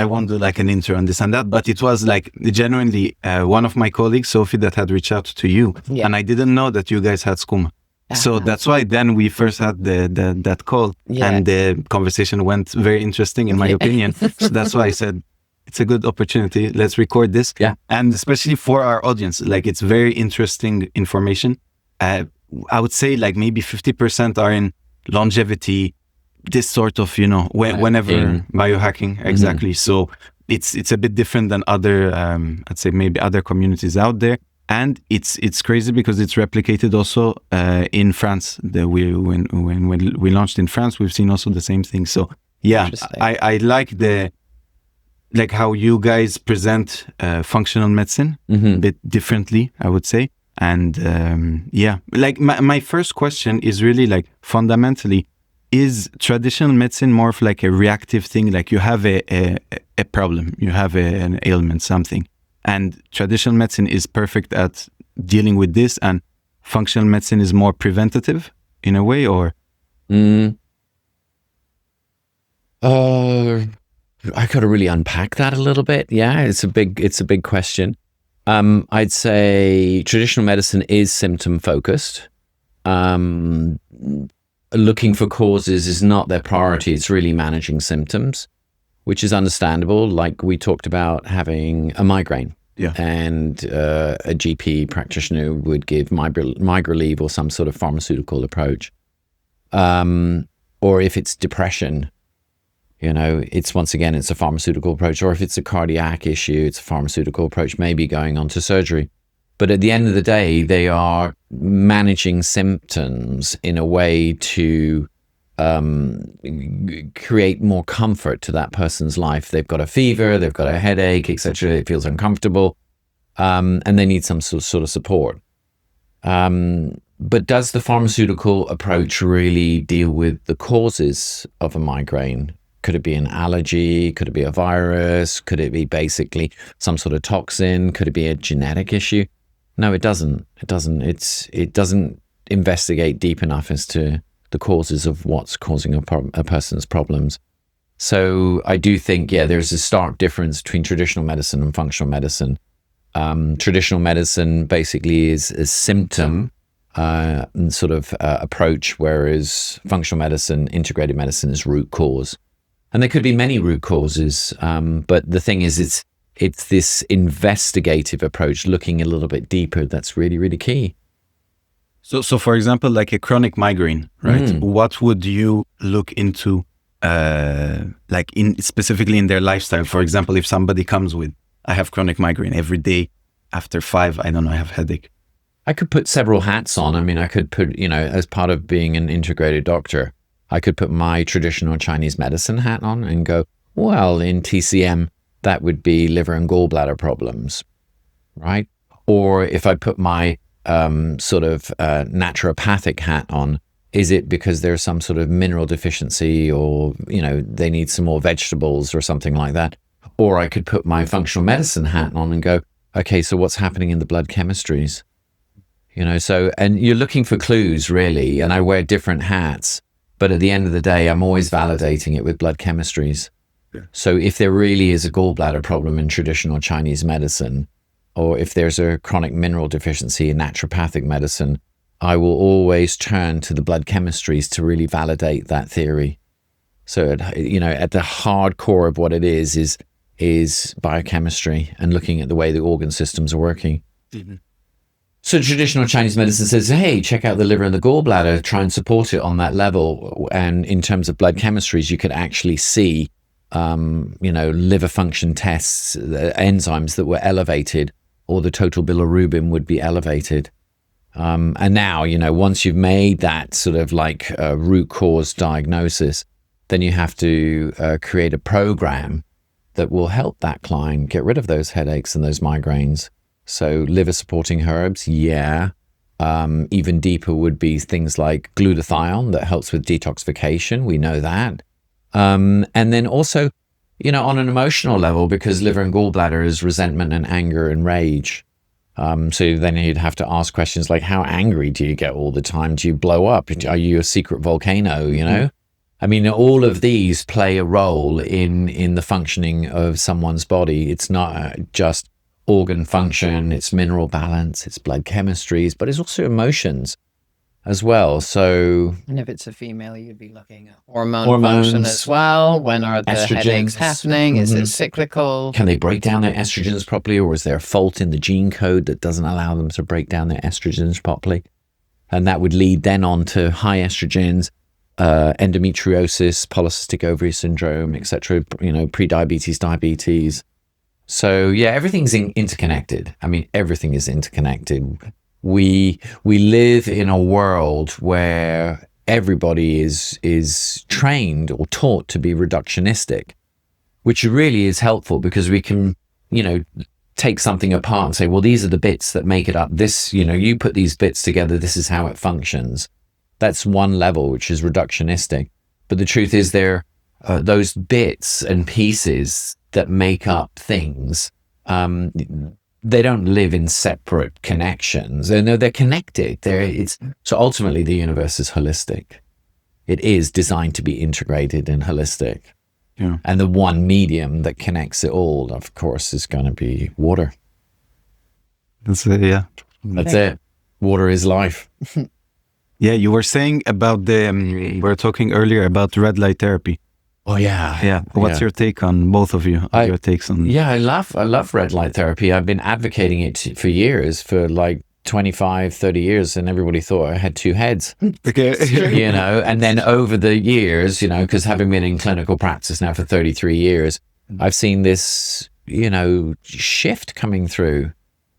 I won't do like an intro on this and that, but it was like genuinely one of my colleagues, Sophie, that had reached out to you, and I didn't know that you guys had Sküma. So that's why then we first had that call, and the conversation went very interesting in my opinion. So that's why I said it's a good opportunity. Let's record this, and especially for our audience, like it's very interesting information. I would say like maybe 50% are in longevity, this sort of, whenever biohacking, exactly. So it's a bit different than other, I'd say maybe other communities out there. And it's crazy because it's replicated also in France. When we launched in France, we've seen also the same thing. So yeah, I like how you guys present functional medicine a bit differently, I would say. And like my first question is really like fundamentally, is traditional medicine more of like a reactive thing? Like you have a problem, you have an ailment, something. And traditional medicine is perfect at dealing with this, and functional medicine is more preventative in a way, or? I got to really unpack that a little bit. Yeah, it's a big question. I'd say traditional medicine is symptom focused. Looking for causes is not their priority. It's really managing symptoms, which is understandable. Like we talked about having a migraine, and a GP practitioner would give Migraleave or some sort of pharmaceutical approach. Or if it's depression, it's once again, it's a pharmaceutical approach. Or if it's a cardiac issue, it's a pharmaceutical approach, maybe going on to surgery. But at the end of the day, they are managing symptoms in a way to create more comfort to that person's life. They've got a fever, they've got a headache, etc. It feels uncomfortable, and they need some sort of support. But does the pharmaceutical approach really deal with the causes of a migraine? Could it be an allergy? Could it be a virus? Could it be basically some sort of toxin? Could it be a genetic issue? No, it doesn't. It doesn't investigate deep enough as to the causes of what's causing a person's problems. So I do think, there's a stark difference between traditional medicine and functional medicine. Traditional medicine basically is a symptom sort of approach, whereas functional medicine, integrated medicine, is root cause. And there could be many root causes, but the thing is, it's this investigative approach, looking a little bit deeper, that's really, really key. So for example, like a chronic migraine, right? What would you look into, like specifically in their lifestyle? For example, if somebody comes with, I have chronic migraine every day after 5, I don't know, I have headache. I could put several hats on. I mean, I could put, as part of being an integrated doctor, I could put my traditional Chinese medicine hat on and go, well, in TCM, that would be liver and gallbladder problems, right? Or if I put my sort of naturopathic hat on, is it because there's some sort of mineral deficiency, or, they need some more vegetables or something like that? Or I could put my functional medicine hat on and go, okay, so what's happening in the blood chemistries? So, and you're looking for clues really, and I wear different hats, but at the end of the day, I'm always validating it with blood chemistries. So if there really is a gallbladder problem in traditional Chinese medicine, or if there's a chronic mineral deficiency in naturopathic medicine, I will always turn to the blood chemistries to really validate that theory. So, at the hard core of what it is biochemistry and looking at the way the organ systems are working. So traditional Chinese medicine says, hey, check out the liver and the gallbladder, try and support it on that level. And in terms of blood chemistries, you could actually see liver function tests, the enzymes that were elevated, or the total bilirubin would be elevated. And now, once you've made that sort of like root cause diagnosis, then you have to create a program that will help that client get rid of those headaches and those migraines. So liver supporting herbs, even deeper would be things like glutathione that helps with detoxification. We know that. And then also, on an emotional level, because liver and gallbladder is resentment and anger and rage. So then you'd have to ask questions like, how angry do you get all the time? Do you blow up? Are you a secret volcano, I mean, all of these play a role in the functioning of someone's body. It's not just organ function, it's mineral balance, it's blood chemistries, but it's also emotions as well. So, and if it's a female, you'd be looking at hormones function as well. When are the headaches happening? Is it cyclical? Can they break down their estrogens properly, or is there a fault in the gene code that doesn't allow them to break down their estrogens properly? And that would lead then on to high estrogens, endometriosis, polycystic ovary syndrome, etc. Pre-diabetes, diabetes. So yeah, everything's interconnected. I mean, everything is interconnected. We live in a world where everybody is trained or taught to be reductionistic, which really is helpful because we can, take something apart and say, well, these are the bits that make it up. This, you put these bits together, this is how it functions. That's one level, which is reductionistic. But the truth is those bits and pieces that make up things, they don't live in separate connections. They're connected. So ultimately, the universe is holistic. It is designed to be integrated and holistic. Yeah. And the one medium that connects it all, of course, is going to be water. That's it, yeah. That's it. Water is life. Yeah, you were saying about we were talking earlier about red light therapy. Oh yeah. Yeah. What's your take on both of you? Your takes on? Yeah, I love red light therapy. I've been advocating it for years, for like 25, 30 years, and everybody thought I had two heads. Okay. And then over the years, because having been in clinical practice now for 33 years, I've seen this, shift coming through,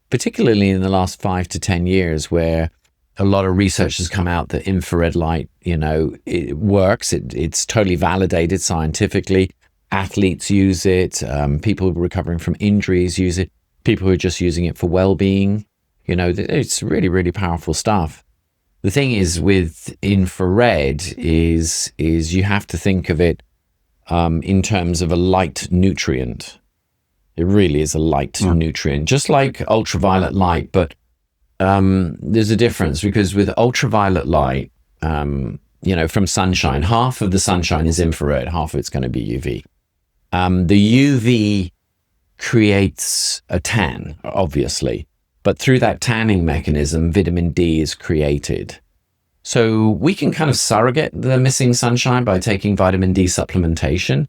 particularly in the last 5 to 10 years, where a lot of research has come out that infrared light, it works. It's totally validated scientifically. Athletes use it. People recovering from injuries use it. People who are just using it for well-being. It's really, really powerful stuff. The thing is with infrared is you have to think of it in terms of a light nutrient. It really is a light nutrient, just like ultraviolet light, but there's a difference because with ultraviolet light, from sunshine, half of the sunshine is infrared, half of it's going to be UV. The UV creates a tan, obviously, but through that tanning mechanism, vitamin D is created. So we can kind of surrogate the missing sunshine by taking vitamin D supplementation.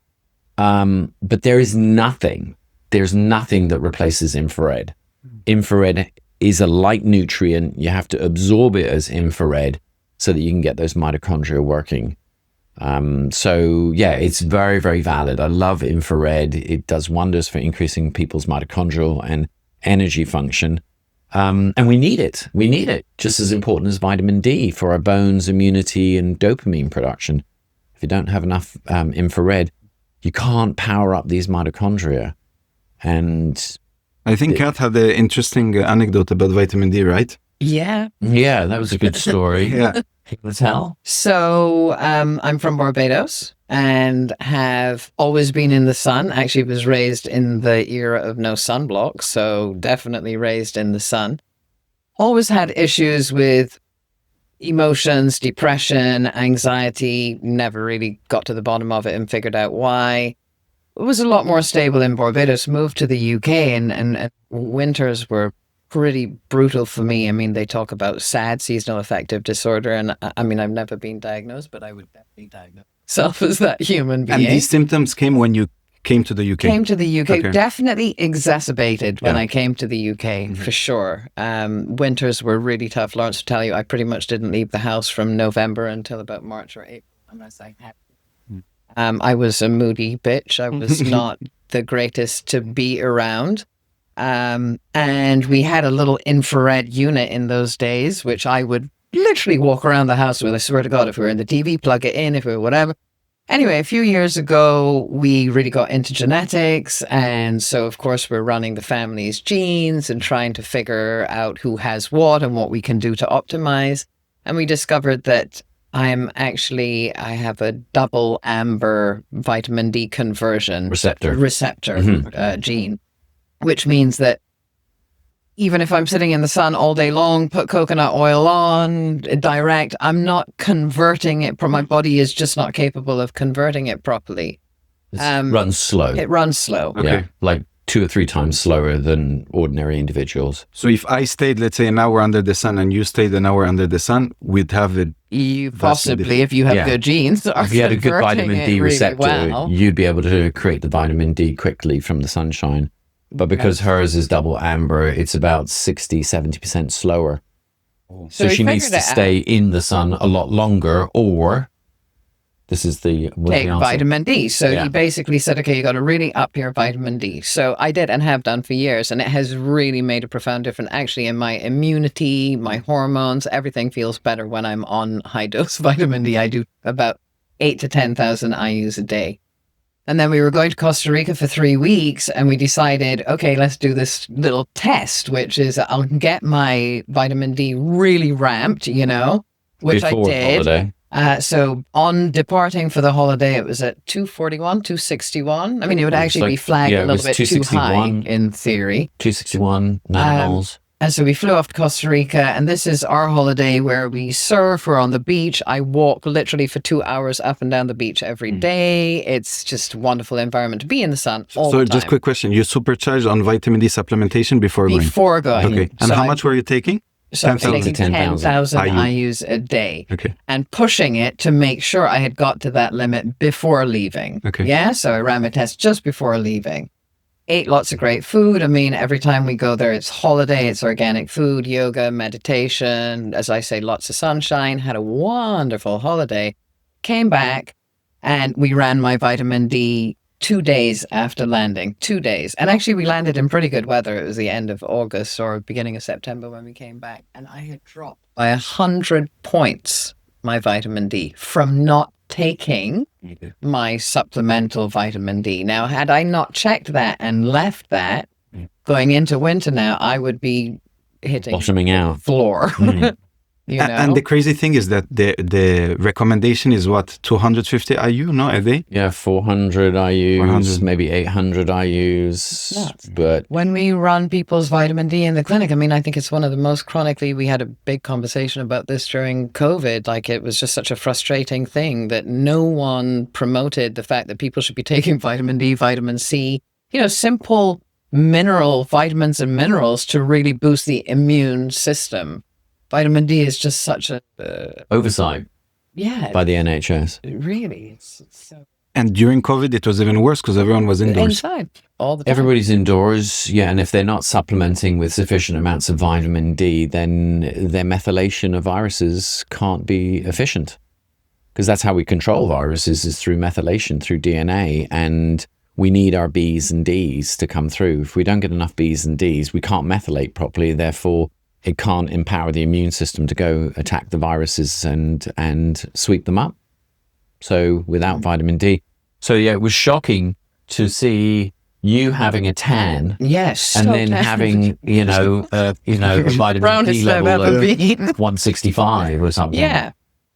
But there's nothing that replaces infrared. Infrared is a light nutrient. You have to absorb it as infrared so that you can get those mitochondria working. So yeah, it's very, very valid. I love infrared. It does wonders for increasing people's mitochondrial and energy function. And we need it. We need it just as important as vitamin D for our bones, immunity, and dopamine production. If you don't have enough infrared, you can't power up these mitochondria. And I think Cath had an interesting anecdote about vitamin D, right? Yeah. Yeah, that was a good story. Yeah. Let's tell. So I'm from Barbados and have always been in the sun. Actually was raised in the era of no sunblock, so definitely raised in the sun. Always had issues with emotions, depression, anxiety, never really got to the bottom of it and figured out why. It was a lot more stable in Barbados, moved to the UK and winters were pretty brutal for me. I mean, they talk about SAD, seasonal affective disorder, and I mean, I've never been diagnosed, but I would definitely diagnose myself as that human being. And these symptoms came when you came to the UK? Came to the UK, okay. Definitely exacerbated when I came to the UK, for sure. Winters were really tough. Lawrence will tell you, I pretty much didn't leave the house from November until about March or April, unless I had. I was a moody bitch. I was not the greatest to be around. And we had a little infrared unit in those days, which I would literally walk around the house with. I swear to God, if we were in the TV, plug it in, if we were whatever. Anyway, a few years ago, we really got into genetics. And so, of course, we're running the family's genes and trying to figure out who has what and what we can do to optimize. And we discovered that I have a double amber vitamin D conversion receptor gene, which means that even if I'm sitting in the sun all day long, put coconut oil on direct, I'm not converting it. My body is just not capable of converting it properly. It runs slow. It runs slow. Okay. Yeah, like 2 or 3 times slower than ordinary individuals. So if I stayed, let's say, an hour under the sun and you stayed an hour under the sun, we'd have it. You possibly, if you have good genes, if you had a good vitamin D receptor, really you'd be able to create the vitamin D quickly from the sunshine. But because hers is double amber, it's about 60-70% slower. So she needs to stay in the sun a lot longer, or this is the take vitamin D. So he basically said, okay, you got to really up your vitamin D. So I did and have done for years, and it has really made a profound difference actually in my immunity, my hormones. Everything feels better when I'm on high dose vitamin D. I do about 8 to 10,000 IUs a day. And then we were going to Costa Rica for 3 weeks, and we decided, okay, let's do this little test, which is I'll get my vitamin D really ramped, you know, which before I did. Holiday. So on departing for the holiday, it was at 241, 261. I mean, it would actually be flagged a little bit too high in theory. 261 nanomoles. And so we flew off to Costa Rica, and this is our holiday where we surf, we're on the beach. I walk literally for 2 hours up and down the beach every day. It's just a wonderful environment to be in the sun all the time. So just quick question, you supercharged on vitamin D supplementation before going? Before going. Okay. And how much were you taking? So I'm taking 10,000 IUs a day. Okay. And pushing it to make sure I had got to that limit before leaving. Okay. Yeah, so I ran my test just before leaving. Ate lots of great food. I mean, every time we go there, it's holiday, it's organic food, yoga, meditation, as I say, lots of sunshine. Had a wonderful holiday. Came back and we ran my vitamin D 2 days after landing, 2 days. And actually we landed in pretty good weather. It was the end of August or beginning of September when we came back. And I had dropped by 100 points my vitamin D from not taking my supplemental vitamin D. Now, had I not checked that and left that going into winter now, I would be hitting bottoming out floor. You know? And the crazy thing is that the recommendation is what, 250 IU, no, a day? Yeah, 400 IUs, 400. Maybe 800 IUs. Nuts. But when we run people's vitamin D in the clinic, I mean, I think it's one of the most chronically, we had a big conversation about this during COVID. Like, it was just such a frustrating thing that no one promoted the fact that people should be taking vitamin D, vitamin C, you know, simple mineral vitamins and minerals to really boost the immune system. Vitamin D is just such a oversight by the NHS. Really, it's so. And during COVID, it was even worse because everyone was indoors. Inside all the time. Everybody's indoors, yeah. And if they're not supplementing with sufficient amounts of vitamin D, then their methylation of viruses can't be efficient. Because that's how we control viruses, is through methylation, through DNA. And we need our B's and D's to come through. If we don't get enough B's and D's, we can't methylate properly. Therefore, it can't empower the immune system to go attack the viruses and sweep them up. So without vitamin D. So yeah, it was shocking to see you having a tan. Yes. And then having, a vitamin D level of 165 or something. Yeah.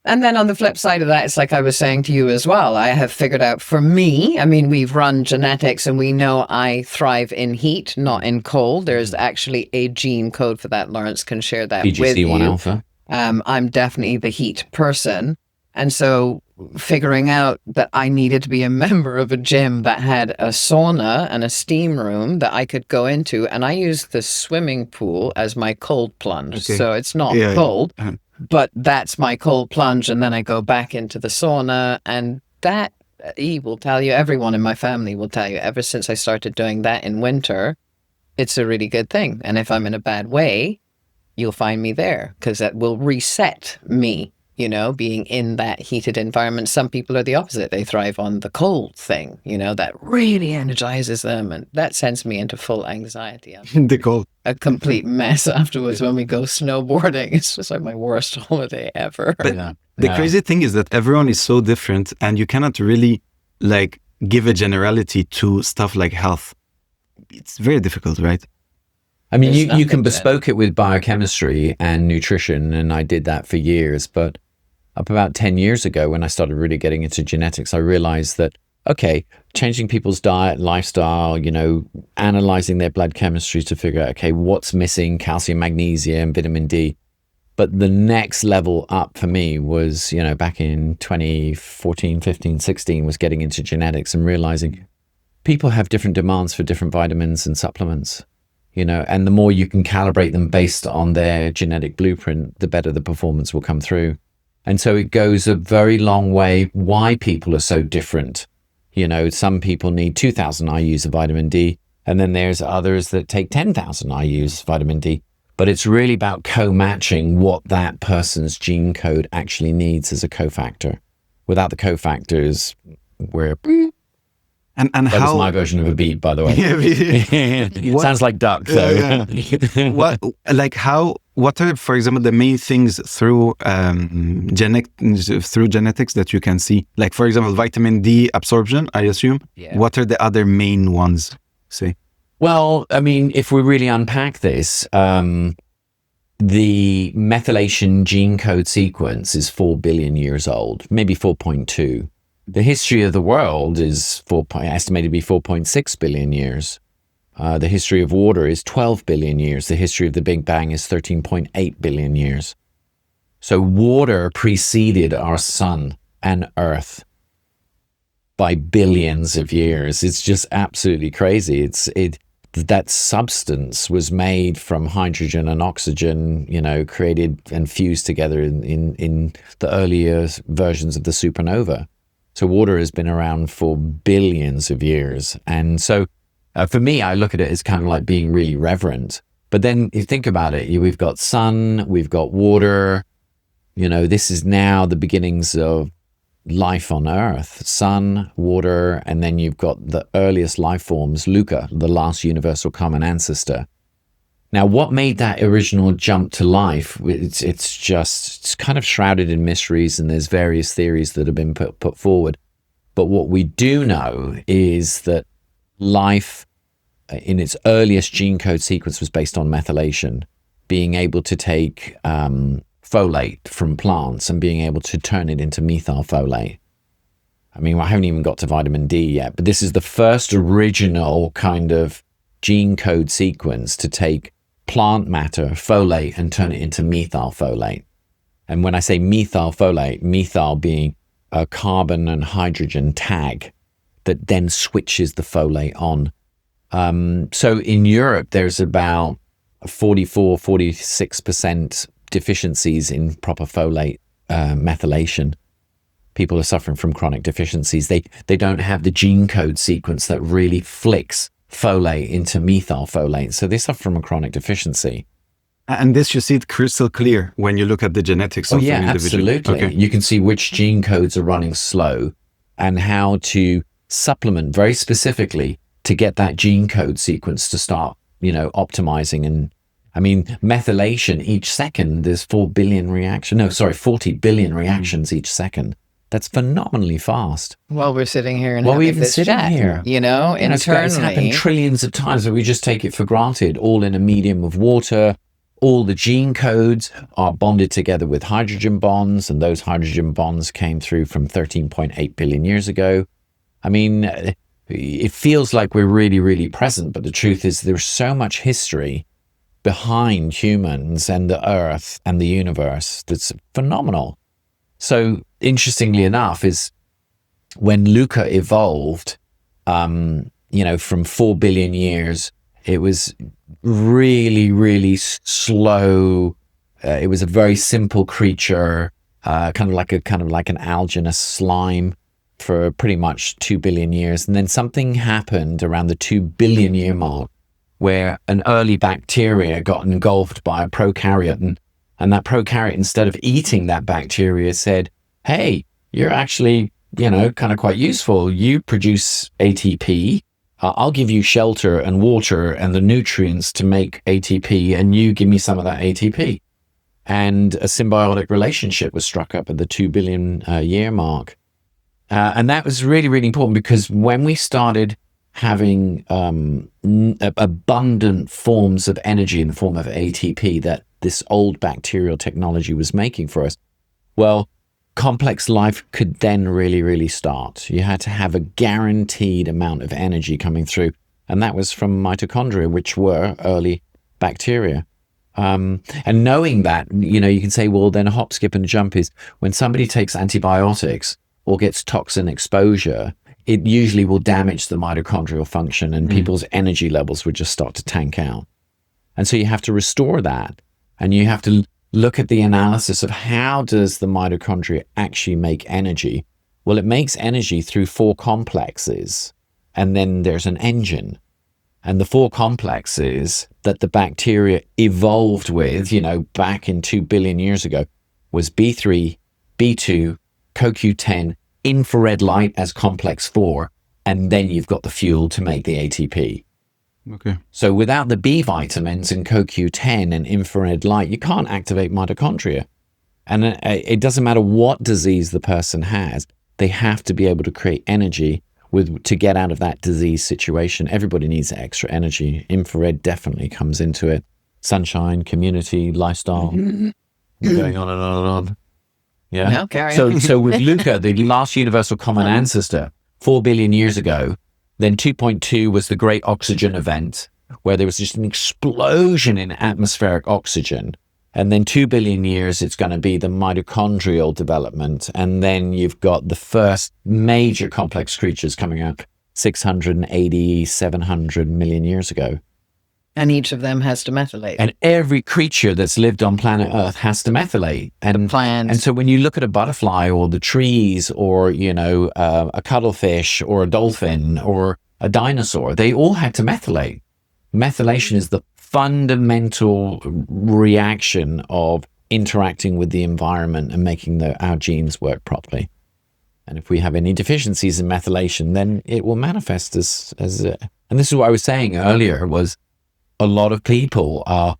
And then on the flip side of that, it's like I was saying to you as well, I have figured out for me, I mean, we've run genetics and we know I thrive in heat, not in cold. There's actually a gene code for that. Lawrence can share that with you. PGC1 alpha. I'm definitely the heat person. And so figuring out that I needed to be a member of a gym that had a sauna and a steam room that I could go into. And I use the swimming pool as my cold plunge. Okay. So it's not cold. But that's my cold plunge, and then I go back into the sauna, and that, he will tell you, everyone in my family will tell you, ever since I started doing that in winter, it's a really good thing. And if I'm in a bad way, you'll find me there, because that will reset me, being in that heated environment. Some people are the opposite. They thrive on the cold thing, that really energizes them, and that sends me into full anxiety. The cold. A complete mess afterwards when we go snowboarding. It's just like my worst holiday ever. But the crazy thing is that everyone is so different, and you cannot really give a generality to stuff like health. It's very difficult, right? I mean, you can bespoke it with biochemistry and nutrition, and I did that for years. But up about 10 years ago, when I started really getting into genetics, I realized that okay, changing people's diet, lifestyle, analyzing their blood chemistry to figure out, okay, what's missing, calcium, magnesium, vitamin D. But the next level up for me was, back in 2014, 15, 16, was getting into genetics and realizing people have different demands for different vitamins and supplements, and the more you can calibrate them based on their genetic blueprint, the better the performance will come through. And so it goes a very long way why people are so different. Some people need 2,000 IUs of vitamin D, and then there's others that take 10,000 IUs of vitamin D. But it's really about co-matching what that person's gene code actually needs as a cofactor. Without the cofactors, we're... And that how... was my version of a beep, by the way. Yeah, Sounds like duck, though. Yeah. What are, for example, the main things through genetics that you can see? Like, for example, vitamin D absorption, I assume. Yeah. What are the other main ones, say? Well, I mean, if we really unpack this, the methylation gene code sequence is 4 billion years old, maybe 4.2. The history of the world is estimated to be 4.6 billion years. The history of water is 12 billion years. The history of the Big Bang is 13.8 billion years. So water preceded our sun and earth by billions of years. It's just absolutely crazy. That substance was made from hydrogen and oxygen, created and fused together in the earlier versions of the supernova. So water has been around for billions of years. And so for me, I look at it as kind of like being really reverent. But then you think about it, we've got sun, we've got water, this is now the beginnings of life on Earth, sun, water, and then you've got the earliest life forms, Luca, the last universal common ancestor. Now, what made that original jump to life? It's kind of shrouded in mysteries, and there's various theories that have been put forward. But what we do know is that life in its earliest gene code sequence was based on methylation, being able to take folate from plants and being able to turn it into methylfolate. I mean, I haven't even got to vitamin D yet, but this is the first original kind of gene code sequence to take plant matter, folate, and turn it into methylfolate. And when I say methylfolate, methyl being a carbon and hydrogen tag that then switches the folate on. So in Europe, there's about 46% deficiencies in proper folate methylation. People are suffering from chronic deficiencies. They don't have the gene code sequence that really flicks folate into methylfolate. So they suffer from a chronic deficiency. And this, you see it crystal clear when you look at the genetics of an individual. Absolutely. Okay. You can see which gene codes are running slow and how to supplement very specifically to get that gene code sequence to start, optimizing. And I mean, methylation each second, there's 40 billion reactions each second. That's phenomenally fast. While we're sitting here and While we're having even this sitting chat, here. internally. It's happened trillions of times, but we just take it for granted, all in a medium of water. All the gene codes are bonded together with hydrogen bonds, and those hydrogen bonds came through from 13.8 billion years ago. I mean, it feels like we're really, really present, but the truth is there's so much history behind humans and the Earth and the universe that's phenomenal. So interestingly enough is when Luca evolved, from 4 billion years, it was really, really slow. It was a very simple creature, kind of like an alginous slime for pretty much 2 billion years. And then something happened around the 2 billion year mark where an early bacteria got engulfed by a prokaryote. And that prokaryote, instead of eating that bacteria, said, hey, you're actually, kind of quite useful. You produce ATP. I'll give you shelter and water and the nutrients to make ATP, and you give me some of that ATP. And a symbiotic relationship was struck up at the 2 billion year mark. And that was really, really important because when we started having abundant forms of energy in the form of ATP that this old bacterial technology was making for us, well, complex life could then really, really start. You had to have a guaranteed amount of energy coming through. And that was from mitochondria, which were early bacteria. And knowing that, you can say, well, then a hop, skip, and a jump is when somebody takes antibiotics or gets toxin exposure, it usually will damage the mitochondrial function and people's energy levels would just start to tank out. And so you have to restore that. And you have to look at the analysis of how does the mitochondria actually make energy? Well, it makes energy through 4 complexes, and then there's an engine. And the 4 complexes that the bacteria evolved with, back in 2 billion years ago, was B3, B2, CoQ10, infrared light as complex 4, and then you've got the fuel to make the ATP. Okay. So without the B vitamins and CoQ10 and infrared light, you can't activate mitochondria. And it doesn't matter what disease the person has, they have to be able to create energy to get out of that disease situation. Everybody needs extra energy. Infrared definitely comes into it. Sunshine, community, lifestyle, going on and on and on. Yeah. No, carry on. So with Luca, the last universal common ancestor, 4 billion years ago, then 2.2 was the great oxygen event, where there was just an explosion in atmospheric oxygen. And then 2 billion years, it's going to be the mitochondrial development. And then you've got the first major complex creatures coming out 680, 700 million years ago. And each of them has to methylate. And every creature that's lived on planet Earth has to methylate. And plants. And so when you look at a butterfly or the trees or, a cuttlefish or a dolphin or a dinosaur, they all had to methylate. Methylation is the fundamental reaction of interacting with the environment and making our genes work properly. And if we have any deficiencies in methylation, then it will manifest as and this is what I was saying earlier, was a lot of people are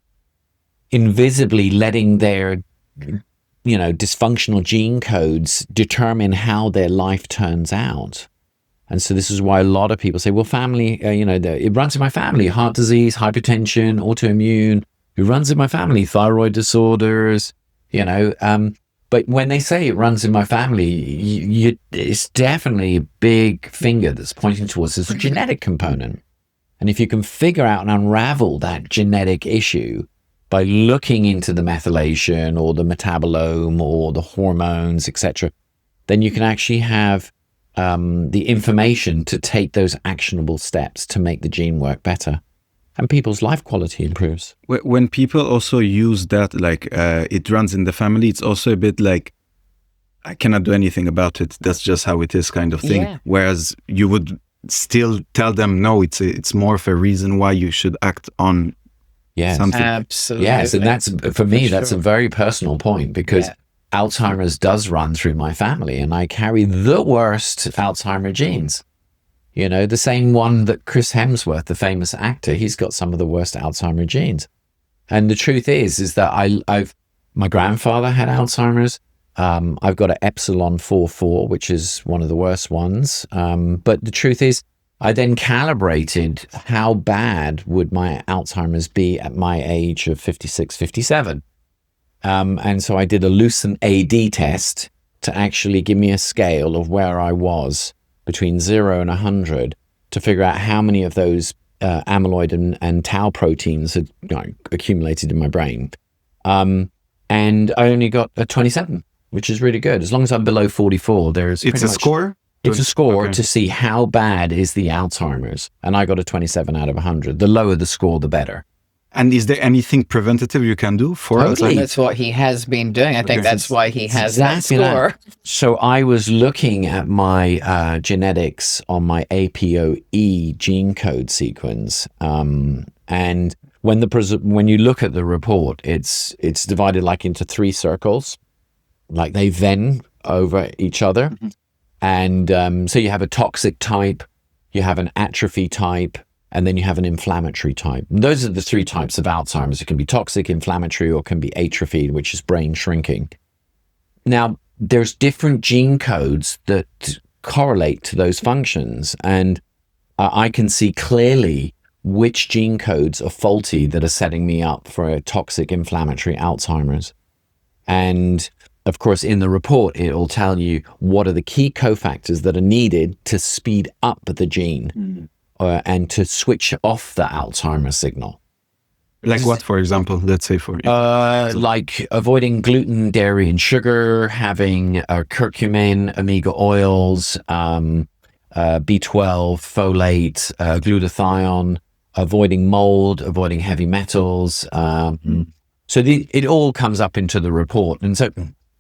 invisibly letting their, dysfunctional gene codes determine how their life turns out. And so this is why a lot of people say, well, family, it runs in my family, heart disease, hypertension, autoimmune, it runs in my family, thyroid disorders, but when they say it runs in my family, it's definitely a big finger that's pointing towards this genetic component. And if you can figure out and unravel that genetic issue by looking into the methylation or the metabolome or the hormones, etc., then you can actually have the information to take those actionable steps to make the gene work better, and people's life quality improves. When people also use that, it runs in the family, it's also a bit like, I cannot do anything about it, that's just how it is kind of thing. Yeah. Whereas you would still tell them, no, it's more of a reason why you should act on something. Absolutely. Yes, and that's, for me, that's a very personal point, because Alzheimer's does run through my family, and I carry the worst Alzheimer genes. The same one that Chris Hemsworth, the famous actor, he's got some of the worst Alzheimer genes. And the truth is that my grandfather had Alzheimer's. I've got an epsilon 4,4, which is one of the worst ones. But the truth is, I then calibrated how bad would my Alzheimer's be at my age of 56, 57. And so I did a Lucent AD test to actually give me a scale of where I was between 0 and 100 to figure out how many of those amyloid and tau proteins had accumulated in my brain. And I only got a 27, which is really good. As long as I'm below 44, It's a score? It's a score to see how bad is the Alzheimer's. And I got a 27 out of 100. The lower the score, the better. And is there anything preventative you can do for Alzheimer's? That's what he has been doing. I think that's why he has exactly that score. So I was looking at my genetics on my APOE gene code sequence. And when you look at the report, it's divided into 3 circles, like they Venn over each other. Mm-hmm. And so you have a toxic type, you have an atrophy type, and then you have an inflammatory type. And those are the 3 types of Alzheimer's. It can be toxic, inflammatory, or it can be atrophy, which is brain shrinking. Now, there's different gene codes that correlate to those functions. And I can see clearly which gene codes are faulty that are setting me up for a toxic, inflammatory Alzheimer's. And of course, in the report, it will tell you what are the key cofactors that are needed to speed up the gene and to switch off the Alzheimer's signal. Like what, for example? Let's say for like avoiding gluten, dairy, and sugar, having curcumin, omega oils, B12, folate, glutathion, avoiding mold, avoiding heavy metals. So it all comes up into the report. And so,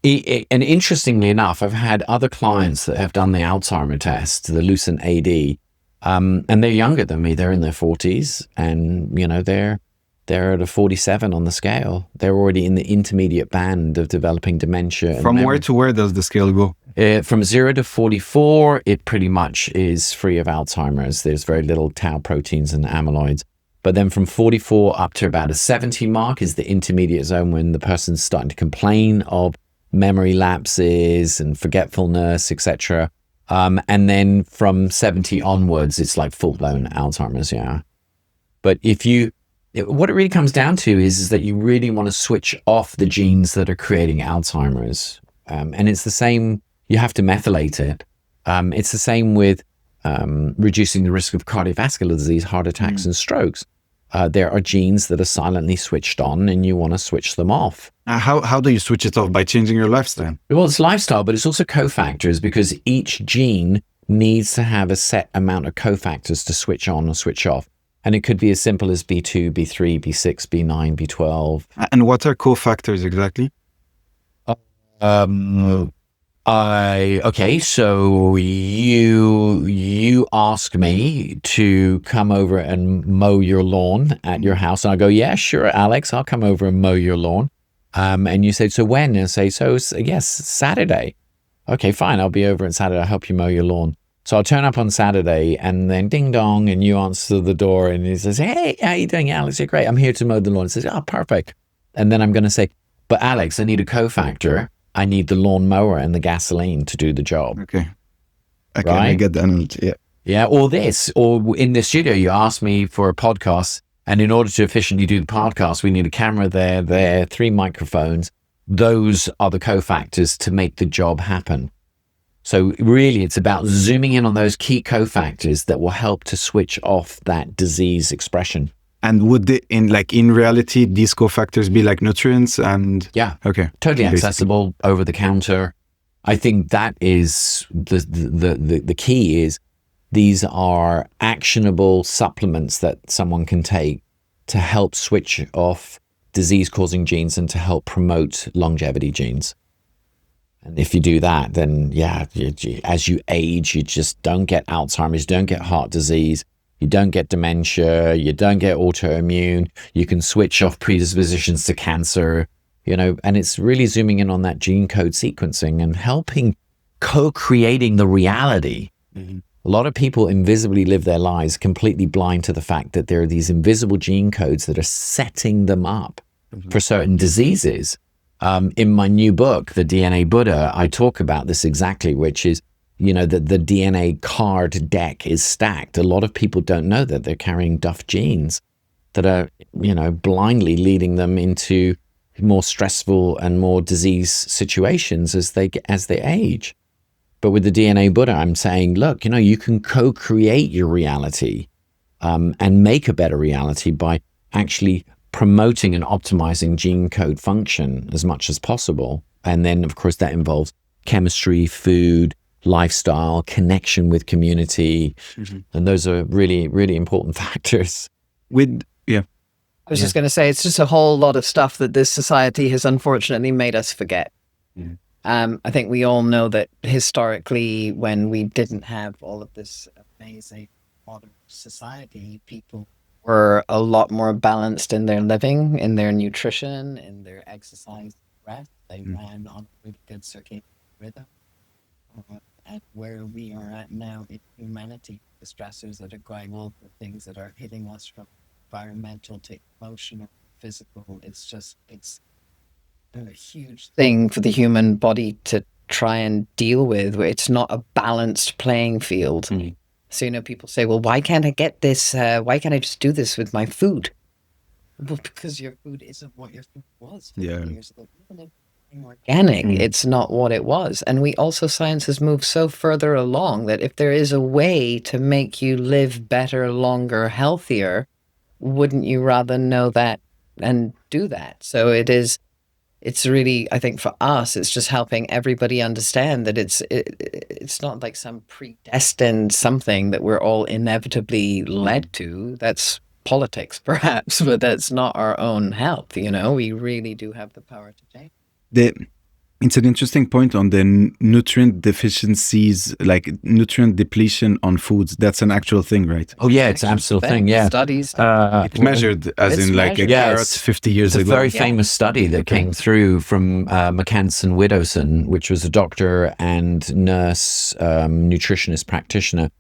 and interestingly enough, I've had other clients that have done the Alzheimer test, the Lucent AD, and they're younger than me. They're in their 40s, and you know they're at a 47 on the scale. They're already in the intermediate band of developing dementia. From where to where does the scale go? From 0 to 44, it pretty much is free of Alzheimer's. There's very little tau proteins and amyloids. But then from 44 up to about a 70 mark is the intermediate zone when the person's starting to complain of memory lapses and forgetfulness, etc. And then from 70 onwards, it's like full-blown Alzheimer's, yeah. But what it really comes down to is that you really want to switch off the genes that are creating Alzheimer's. And it's the same, you have to methylate it. It's the same with reducing the risk of cardiovascular disease, heart attacks, and strokes. There are genes that are silently switched on and you want to switch them off. How do you switch it off? By changing your lifestyle? Well, it's lifestyle, but it's also cofactors because each gene needs to have a set amount of cofactors to switch on or switch off. And it could be as simple as B2, B3, B6, B9, B12. And what are cofactors exactly? Okay, so you ask me to come over and mow your lawn at your house, and I go, yeah, sure, Alex, I'll come over and mow your lawn. And you say, so when? And I say, so yes, Saturday. Okay, fine, I'll be over on Saturday. I'll help you mow your lawn. So I'll turn up on Saturday, and then ding dong, and you answer the door, and he says, hey, how you doing, Alex? You're great. I'm here to mow the lawn. He says, oh, perfect. And then I'm going to say, but Alex, I need a cofactor. I need the lawn mower and the gasoline to do the job. Okay, right? I get the analogy. Yeah. Yeah, or in the studio, you ask me for a podcast, and in order to efficiently do the podcast, we need a camera there, 3 microphones. Those are the cofactors to make the job happen. So really, it's about zooming in on those key cofactors that will help to switch off that disease expression. And would they, in reality, these cofactors be like nutrients and? Yeah. Okay. Totally accessible, over the counter. I think that is the key is these are actionable supplements that someone can take to help switch off disease-causing genes and to help promote longevity genes. And if you do that, then yeah, as you age, you just don't get Alzheimer's, you don't get heart disease, you don't get dementia, you don't get autoimmune, you can switch off predispositions to cancer, and it's really zooming in on that gene code sequencing and helping co-creating the reality. Mm-hmm. A lot of people invisibly live their lives completely blind to the fact that there are these invisible gene codes that are setting them up for certain diseases. In my new book, The DNA Buddha, I talk about this exactly, which is, that the DNA card deck is stacked. A lot of people don't know that they're carrying duff genes that are, blindly leading them into more stressful and more disease situations as they age. But with the DNA Buddha, I'm saying, look, you can co-create your reality and make a better reality by actually promoting and optimizing gene code function as much as possible. And then, of course, that involves chemistry, food, lifestyle, connection with community. Mm-hmm. And those are really, really important factors. I was just going to say, it's just a whole lot of stuff that this society has unfortunately made us forget. Mm. I think we all know that historically, when we didn't have all of this amazing modern society, people were a lot more balanced in their living, in their nutrition, in their exercise, rest. They ran on a really good circadian rhythm. At where we are at now in humanity, the stressors that are going on, the things that are hitting us from environmental to emotional, physical, it's a huge thing for the human body to try and deal with, where it's not a balanced playing field. Mm. So, people say, well, why can't I get this? Why can't I just do this with my food? Well, because your food isn't what your food was 50 years ago. Even if organic. It's not what it was. And science has moved so further along that if there is a way to make you live better, longer, healthier, wouldn't you rather know that and do that? So it's really, I think for us, it's just helping everybody understand that it's not like some predestined something that we're all inevitably led to. That's politics, perhaps, but that's not our own health. We really do have the power to change. It's an interesting point on the nutrient deficiencies, like nutrient depletion on foods. That's an actual thing, right? Oh yeah, it's an absolute thing. Yeah, Studies. It's measured as in like a carrot 50 years ago. It's a very famous study that came through from Maas and Widdowson, which was a doctor and nurse, nutritionist practitioner.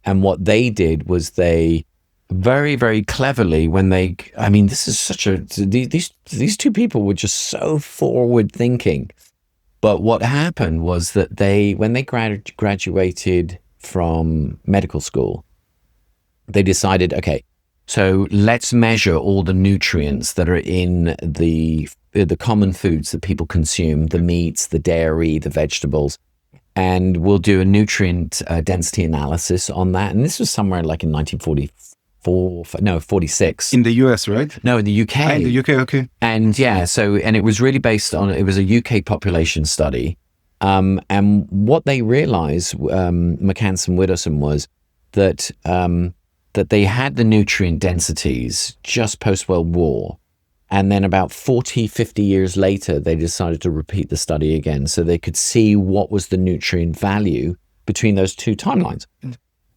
And what they did was they very, very cleverly, this is these two people were just so forward thinking. But what happened was that when they graduated from medical school, they decided, okay, so let's measure all the nutrients that are in the common foods that people consume, the meats, the dairy, the vegetables, and we'll do a nutrient density analysis on that. And this was somewhere like in 1946. In the US, right? No, in the UK. In the UK, okay. And and it was really based on, it was a UK population study. And what they realized, Maas and Widdowson, was that they had the nutrient densities just post-World War. And then about 40, 50 years later, they decided to repeat the study again so they could see what was the nutrient value between those two timelines.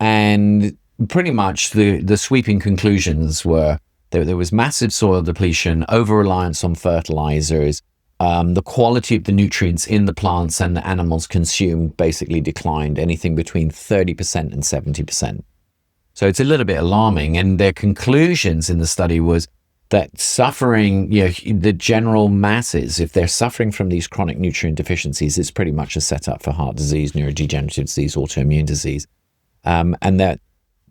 And pretty much the sweeping conclusions were there was massive soil depletion, over-reliance on fertilizers, the quality of the nutrients in the plants and the animals consumed basically declined anything between 30% and 70%. So it's a little bit alarming. And their conclusions in the study was that suffering, the general masses, if they're suffering from these chronic nutrient deficiencies, it's pretty much a setup for heart disease, neurodegenerative disease, autoimmune disease. And that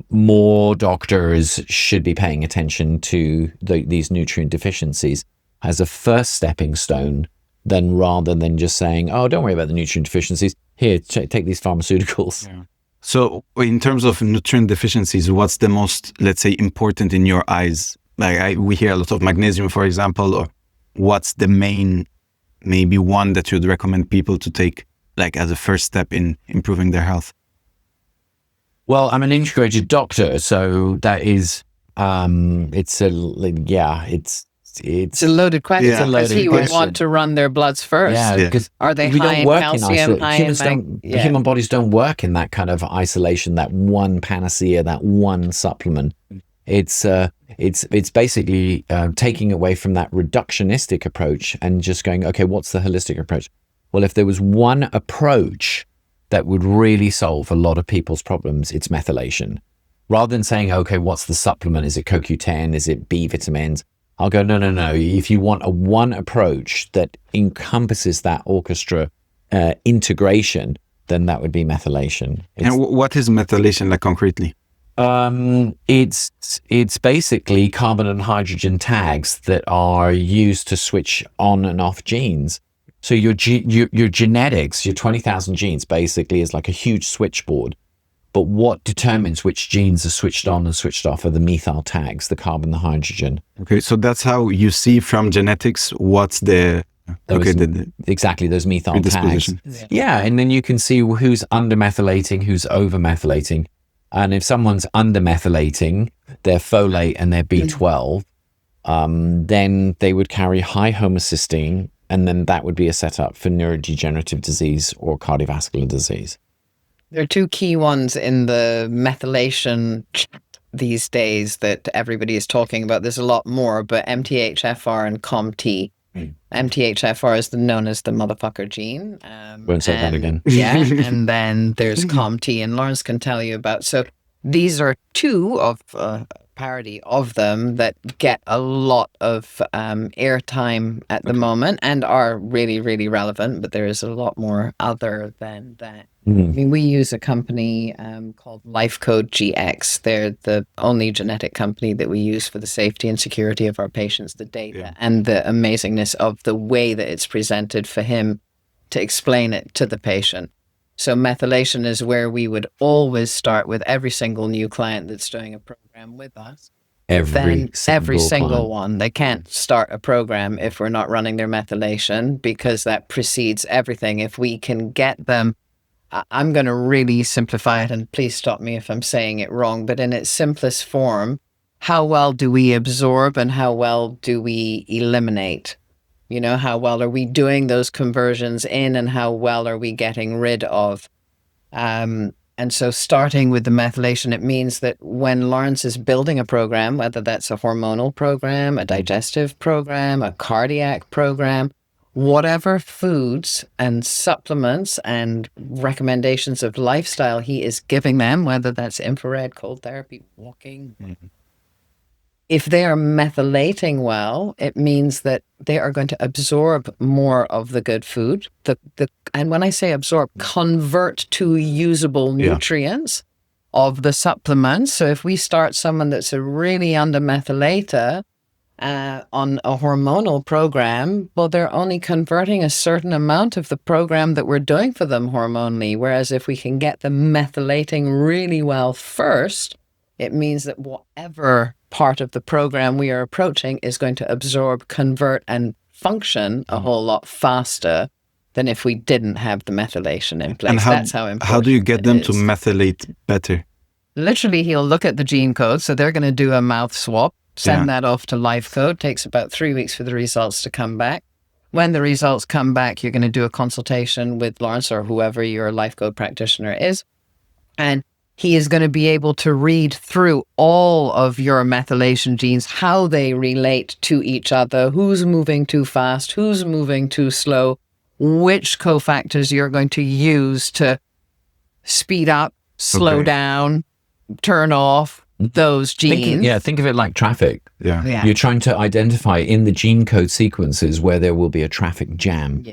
more doctors should be paying attention to these nutrient deficiencies as a first stepping stone, rather than just saying, oh, don't worry about the nutrient deficiencies. Here, take these pharmaceuticals. Yeah. So in terms of nutrient deficiencies, what's the most, let's say, important in your eyes? Like we hear a lot of magnesium, for example, or what's the main, maybe one that you'd recommend people to take like as a first step in improving their health? Well, I'm an integrated doctor, so that is, it's a loaded question. Yeah. Because he would want to run their bloods first. Yeah, because are they high in calcium? Human bodies don't work in that kind of isolation, that one panacea, that one supplement. It's basically taking away from that reductionistic approach and just going, okay, what's the holistic approach? Well, if there was one approach that would really solve a lot of people's problems, it's methylation. Rather than saying, okay, what's the supplement? Is it CoQ10? Is it B vitamins? I'll go, no. If you want one approach that encompasses that orchestra integration, then that would be methylation. And what is methylation like concretely? It's basically carbon and hydrogen tags that are used to switch on and off genes. So your genetics, your 20,000 genes basically is like a huge switchboard. But what determines which genes are switched on and switched off are the methyl tags, the carbon, the hydrogen. Okay, so that's how you see from genetics what's the... Exactly, those methyl tags. Yeah, and then you can see who's under-methylating, who's over-methylating. And if someone's under-methylating their folate and their B12, then they would carry high homocysteine, and then that would be a setup for neurodegenerative disease or cardiovascular disease. There are two key ones in the methylation chat these days that everybody is talking about. There's a lot more, but MTHFR and COMT. MTHFR is known as the motherfucker gene. Won't say that again. Yeah, and then there's COMT, and Lawrence can tell you about. So these are two of parody of them that get a lot of airtime at the moment and are really, really relevant, but there is a lot more other than that. I mean, we use a company called LifeCode GX. They're the only genetic company that we use for the safety and security of our patients, the data, and the amazingness of the way that it's presented for him to explain it to the patient. So methylation is where we would always start with every single new client that's doing a program with us. Every single one. They can't start a program if we're not running their methylation, because that precedes everything. If we can get them, I'm going to really simplify it, and please stop me if I'm saying it wrong, but in its simplest form, how well do we absorb and how well do we eliminate? You know, how well are we doing those conversions in, and how well are we getting rid of? And so starting with the methylation, it means that when Lawrence is building a program, whether that's a hormonal program, a digestive program, a cardiac program, whatever foods and supplements and recommendations of lifestyle he is giving them, whether that's infrared, cold therapy, walking, if they are methylating well, it means that they are going to absorb more of the good food. And when I say absorb, convert to usable nutrients of the supplements. So if we start someone that's a really under-methylator on a hormonal program, well, they're only converting a certain amount of the program that we're doing for them hormonally. Whereas if we can get them methylating really well first, it means that whatever part of the program we are approaching is going to absorb, convert, and function a whole lot faster than if we didn't have the methylation in place. And that's how important. How do you get them to methylate better? Literally, he'll look at the gene code. So they're going to do a mouth swap, send that off to LifeCode. Takes about 3 weeks for the results to come back. When the results come back, you're going to do a consultation with Lawrence or whoever your LifeCode practitioner is. And he is going to be able to read through all of your methylation genes, how they relate to each other, who's moving too fast, who's moving too slow, which cofactors you're going to use to speed up, slow down, turn off those genes. Think of it like traffic. Yeah. You're trying to identify in the gene code sequences where there will be a traffic jam.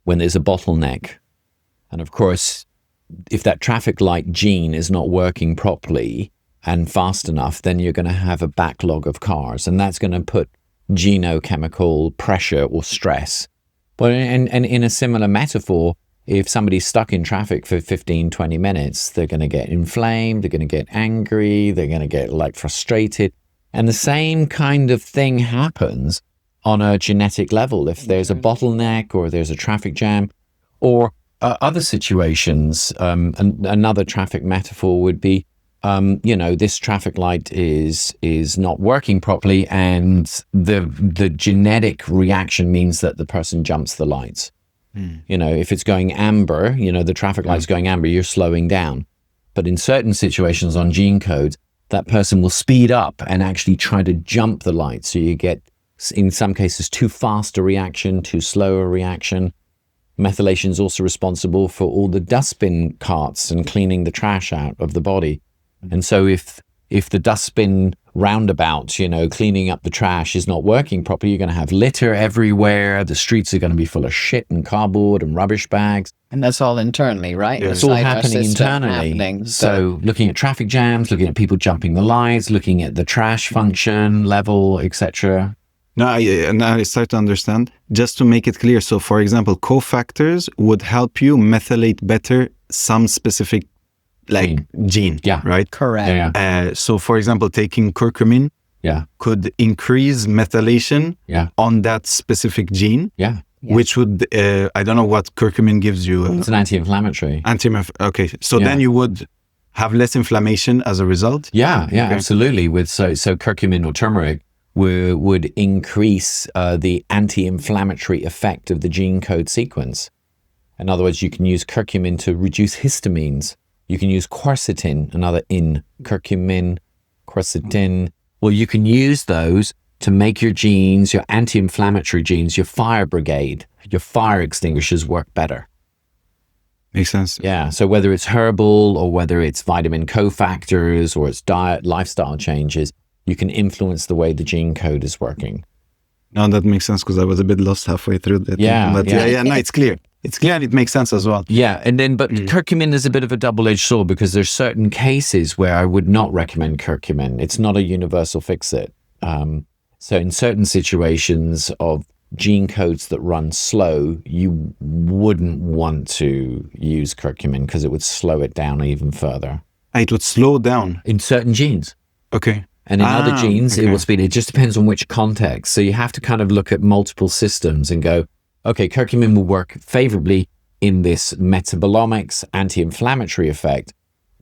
When there's a bottleneck. And of course, if that traffic light gene is not working properly and fast enough, then you're going to have a backlog of cars, and that's going to put genochemical pressure or stress. But in a similar metaphor, if somebody's stuck in traffic for 15, 20 minutes, they're going to get inflamed, they're going to get angry, they're going to get frustrated. And the same kind of thing happens on a genetic level. If there's a bottleneck or there's a traffic jam or other situations, another traffic metaphor would be, this traffic light is not working properly, and the genetic reaction means that the person jumps the lights. If it's going amber, the traffic light's going amber, you're slowing down. But in certain situations on gene codes, that person will speed up and actually try to jump the light. So you get, in some cases, too fast a reaction, too slow a reaction. Methylation is also responsible for all the dustbin carts and cleaning the trash out of the body. And so if the dustbin roundabout, cleaning up the trash is not working properly, you're going to have litter everywhere. The streets are going to be full of shit and cardboard and rubbish bags. And that's all internally, right? It's all happening internally. So looking at traffic jams, looking at people jumping the lights, looking at the trash function level, etc. Now I start to understand. Just to make it clear, so for example, cofactors would help you methylate better some specific gene, right? Correct. So for example, taking curcumin could increase methylation on that specific gene, which would, I don't know what curcumin gives you. It's an anti-inflammatory. Okay, so then you would have less inflammation as a result? Absolutely. So curcumin or turmeric would increase the anti-inflammatory effect of the gene code sequence. In other words, you can use curcumin to reduce histamines. You can use quercetin, another curcumin, quercetin. Well, you can use those to make your genes, your anti-inflammatory genes, your fire brigade, your fire extinguishers work better. Makes sense. Yeah. So whether it's herbal or whether it's vitamin cofactors or it's diet, lifestyle changes, you can influence the way the gene code is working. No, that makes sense because I was a bit lost halfway through that. Yeah. But no, it's clear. It's clear and it makes sense as well. Yeah. And then, but curcumin is a bit of a double-edged sword because there's certain cases where I would not recommend curcumin. It's not a universal fix-it. So in certain situations of gene codes that run slow, you wouldn't want to use curcumin because it would slow it down even further. It would slow down. In certain genes. Okay. And in other genes, it will speed. It just depends on which context. So you have to kind of look at multiple systems and go, okay, curcumin will work favorably in this metabolomics, anti-inflammatory effect,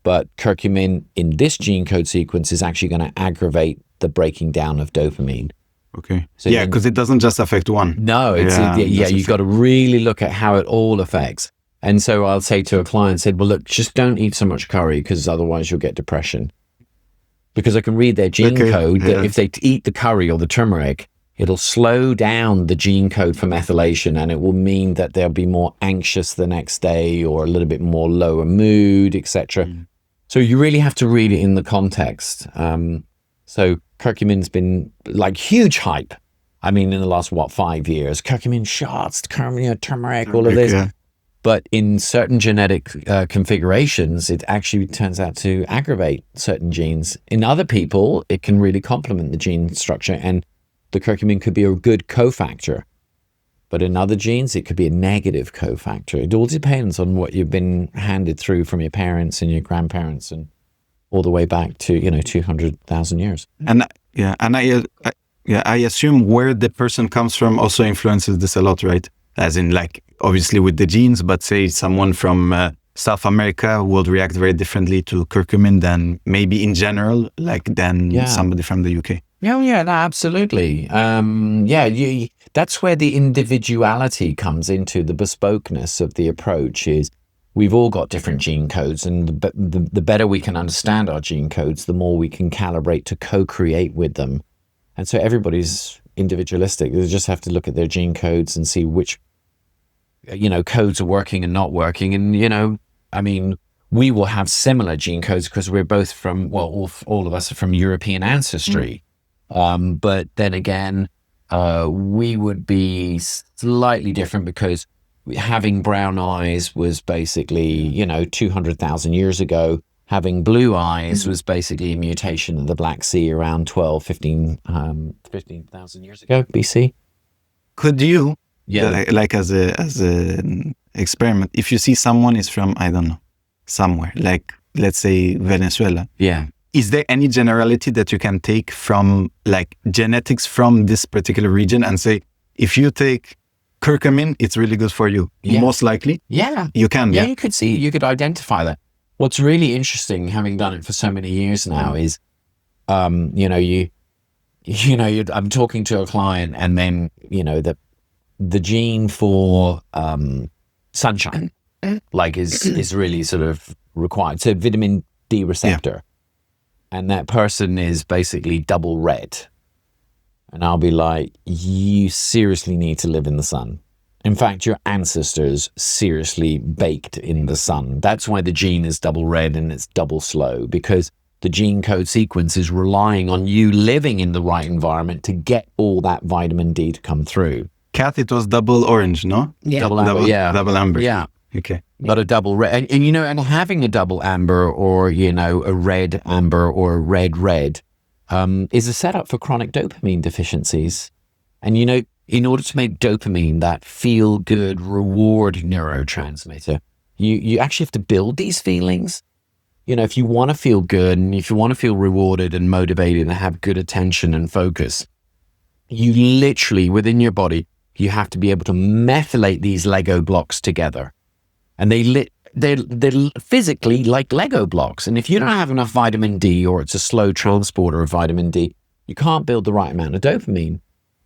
but curcumin in this gene code sequence is actually going to aggravate the breaking down of dopamine. Okay. So yeah, because it doesn't just affect one. No, it's you've got to really look at how it all affects. And so I'll say to a client, said, well, look, just don't eat so much curry because otherwise you'll get depression. Because I can read their gene code that if they eat the curry or the turmeric, it'll slow down the gene code for methylation, and it will mean that they'll be more anxious the next day or a little bit more lower mood, etc. So you really have to read it in the context. So curcumin's been like huge hype. I mean, in the last, 5 years, curcumin shots, curcumin, turmeric, all of this. Yeah. But in certain genetic configurations, it actually turns out to aggravate certain genes. In other people, it can really complement the gene structure, and the curcumin could be a good cofactor. But in other genes, it could be a negative cofactor. It all depends on what you've been handed through from your parents and your grandparents, and all the way back to 200,000 years. And I assume where the person comes from also influences this a lot, right? As in, like, obviously with the genes, but say someone from South America would react very differently to curcumin than maybe in general, than somebody from the UK. Yeah, no, absolutely. That's where the individuality comes into the bespokeness of the approach. Is we've all got different gene codes, and the better we can understand our gene codes, the more we can calibrate to co-create with them. And so everybody's individualistic. They just have to look at their gene codes and see which codes are working and not working. And, I mean, we will have similar gene codes because we're both from, all of us are from European ancestry. But then again, we would be slightly different because having brown eyes was basically, 200,000 years ago. Having blue eyes was basically a mutation of the Black Sea around 15,000 years ago, BC. Could you, like as an experiment, if you see someone is from, I don't know, somewhere, like let's say Venezuela. Yeah. Is there any generality that you can take from like genetics from this particular region and say, if you take curcumin, it's really good for you? Yeah. Most likely? Yeah. You can, you could identify that. What's really interesting, having done it for so many years now, is, I'm talking to a client, and then, the gene for sunshine, is really sort of required. So vitamin D receptor, and that person is basically double red. And I'll be like, you seriously need to live in the sun. In fact, your ancestors seriously baked in the sun. That's why the gene is double red and it's double slow, because the gene code sequence is relying on you living in the right environment to get all that vitamin D to come through. Cath, it was double orange, no? Yeah. Double amber, Double amber. Yeah. Okay. But a double red. And having a double amber or, a red amber or a red is a setup for chronic dopamine deficiencies. And, in order to make dopamine that feel-good reward neurotransmitter, you actually have to build these feelings. If you want to feel good and if you want to feel rewarded and motivated and have good attention and focus, you literally, within your body, you have to be able to methylate these Lego blocks together. And they're physically like Lego blocks. And if you don't have enough vitamin D, or it's a slow transporter of vitamin D, you can't build the right amount of dopamine.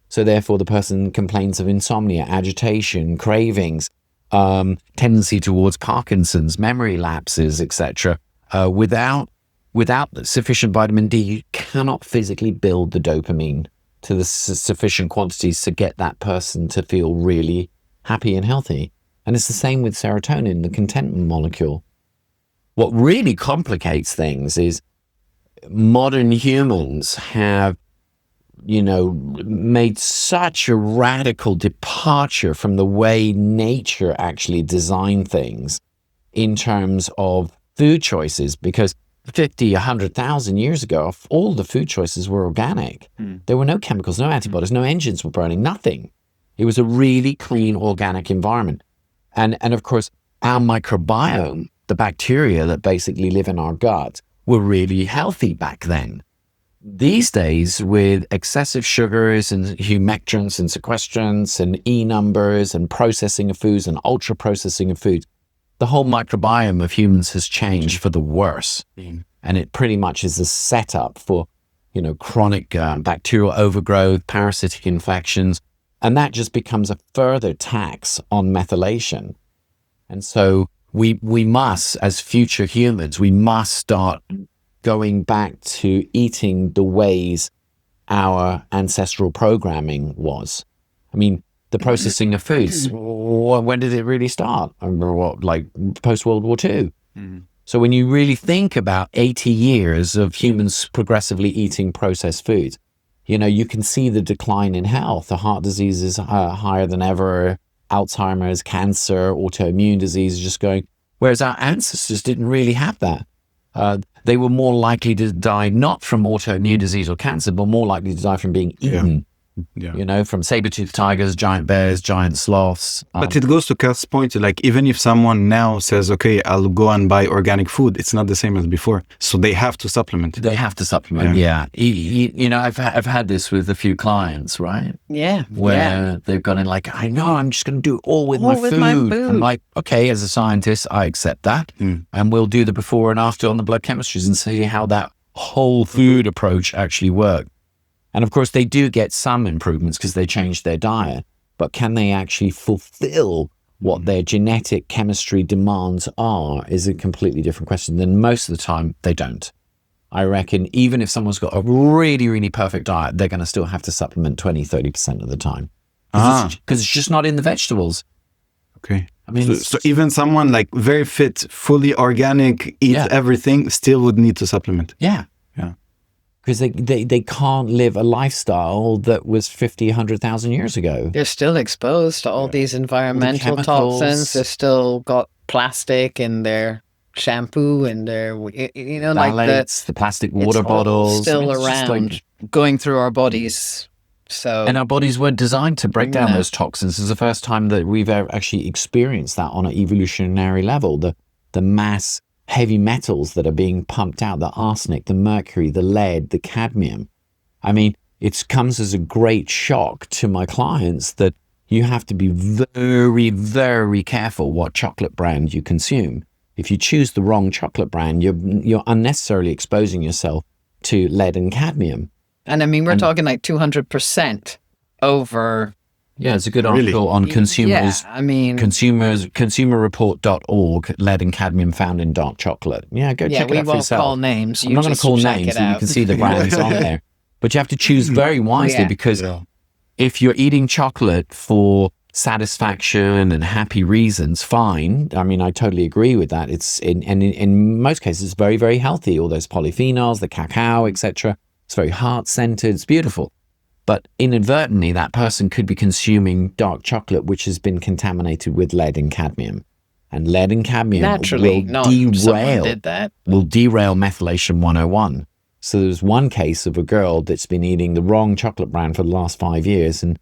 So therefore, the person complains of insomnia, agitation, cravings, tendency towards Parkinson's, memory lapses, etc. Without sufficient vitamin D, you cannot physically build the dopamine to the sufficient quantities to get that person to feel really happy and healthy. And it's the same with serotonin, the contentment molecule. What really complicates things is modern humans have, made such a radical departure from the way nature actually designed things in terms of food choices, because 50, 100,000 years ago, all the food choices were organic. There were no chemicals, no antibodies, no engines were burning, nothing. It was a really clean, organic environment. And of course, our microbiome, the bacteria that basically live in our gut, were really healthy back then. These days, with excessive sugars and humectants and sequestrants and E numbers and processing of foods and ultra processing of foods, the whole microbiome of humans has changed for the worse. And it pretty much is a setup for, chronic bacterial overgrowth, parasitic infections. And that just becomes a further tax on methylation. And so we must, as future humans, we must start going back to eating the ways our ancestral programming was. I mean, the processing of foods, when did it really start? I remember post-World War II. So when you really think about 80 years of humans progressively eating processed foods, you can see the decline in health. The heart disease is higher than ever. Alzheimer's, cancer, autoimmune disease just going, whereas our ancestors didn't really have that. They were more likely to die not from autoimmune disease or cancer, but more likely to die from being eaten. From saber-toothed tigers, giant bears, giant sloths. But it goes to Kath's point, even if someone now says, okay, I'll go and buy organic food, it's not the same as before. So they have to supplement. They have to supplement, yeah. I've had this with a few clients, right? Yeah. Where they've gone in I know, I'm just going to do it all with my food. I'm like, okay, as a scientist, I accept that. And we'll do the before and after on the blood chemistries and see how that whole food approach actually works. And of course, they do get some improvements because they changed their diet, but can they actually fulfill what their genetic chemistry demands are is a completely different question. Then most of the time, they don't. I reckon even if someone's got a really, really perfect diet, they're going to still have to supplement 20, 30% of the time. Because it's just not in the vegetables. Okay. I mean, so even someone very fit, fully organic, eats everything, still would need to supplement. Yeah. Because they can't live a lifestyle that was 50, 100,000 years ago. They're still exposed to all these environmental toxins. They've still got plastic in their shampoo and their, phthalates, the plastic water bottles. Still around, going through our bodies. And our bodies weren't designed to break down those toxins. It's the first time that we've ever actually experienced that on an evolutionary level. The mass heavy metals that are being pumped out, the arsenic, the mercury, the lead, the cadmium. I mean, it comes as a great shock to my clients that you have to be very, very careful what chocolate brand you consume. If you choose the wrong chocolate brand, you're unnecessarily exposing yourself to lead and cadmium. And I mean, we're talking 200% over. Yeah, it's a good article on consumers. Yeah, I mean, consumerreport.org, lead and cadmium found in dark chocolate. Yeah, go check it out for yourself. We won't call names. I'm not going to call names, but you can see the brands on there. But you have to choose very wisely because if you're eating chocolate for satisfaction and happy reasons, fine. I mean, I totally agree with that. It's in most cases, it's very, very healthy. All those polyphenols, the cacao, etc. It's very heart-centered. It's beautiful. But inadvertently, that person could be consuming dark chocolate, which has been contaminated with lead and cadmium. And lead and cadmium will derail methylation 101. So there's one case of a girl that's been eating the wrong chocolate brand for the last 5 years, and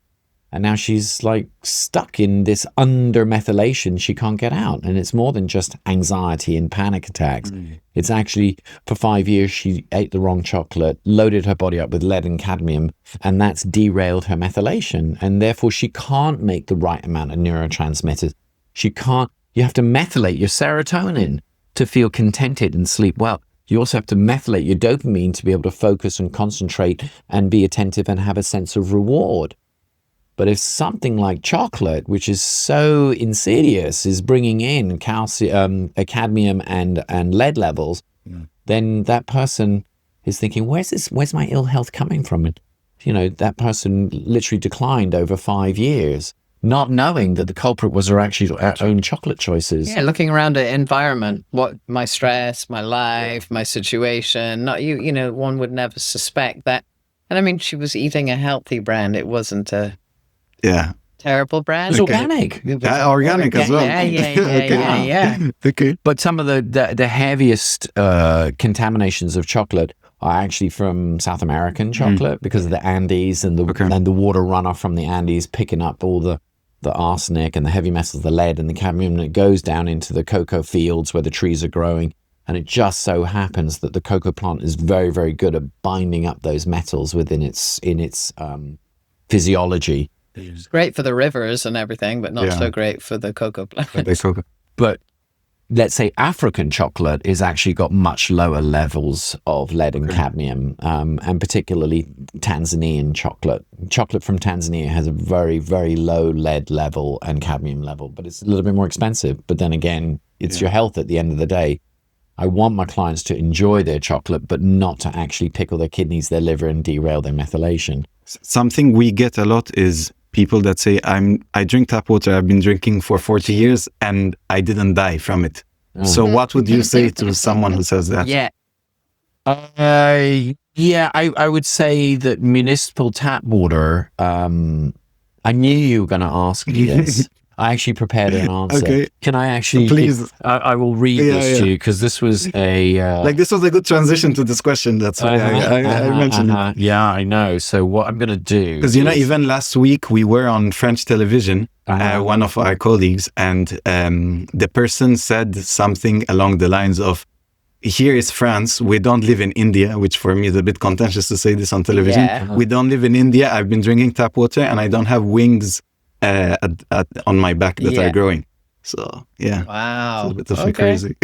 now she's stuck in this under-methylation she can't get out. And it's more than just anxiety and panic attacks. It's actually, for 5 years, she ate the wrong chocolate, loaded her body up with lead and cadmium, and that's derailed her methylation. And therefore, she can't make the right amount of neurotransmitters. You have to methylate your serotonin to feel contented and sleep well. You also have to methylate your dopamine to be able to focus and concentrate and be attentive and have a sense of reward. But if something like chocolate, which is so insidious, is bringing in calcium, cadmium and lead levels, then that person is thinking, where's my ill health coming from? And, that person literally declined over 5 years. not knowing that the culprit was actually our own chocolate choices. Yeah, looking around the environment, what my stress, my life, my situation, not you know, one would never suspect that. And I mean, she was eating a healthy brand. It wasn't a terrible brand. It was organic. Organic as well. Yeah. Okay. But some of the heaviest contaminations of chocolate are actually from South American chocolate because of the Andes and the water runoff from the Andes picking up all the arsenic and the heavy metals, the lead and the cadmium, and it goes down into the cocoa fields where the trees are growing. And it just so happens that the cocoa plant is very, very good at binding up those metals within its physiology. It's great for the rivers and everything, but not so great for the cocoa plant. But let's say African chocolate is actually got much lower levels of lead and cadmium, and particularly Tanzanian chocolate. Chocolate from Tanzania has a very, very low lead level and cadmium level, but it's a little bit more expensive. But then again, it's your health at the end of the day. I want my clients to enjoy their chocolate, but not to actually pickle their kidneys, their liver, and derail their methylation. Something we get a lot is people that say, I drink tap water, I've been drinking for 40 years and I didn't die from it. So what would you say to someone who says that? I would say that municipal tap water, I knew you were going to ask me this. I actually prepared an answer. Okay. Can I actually? Please. I will read this to you because this was this was a good transition to this question. That's why I mentioned it. Yeah, I know. So what I'm going to do... Because, even last week we were on French television, one of our colleagues, and the person said something along the lines of, here is France, we don't live in India, which for me is a bit contentious to say this on television. Yeah. We don't live in India, I've been drinking tap water and I don't have wings on my back that are growing. So Wow, it's a bit of crazy.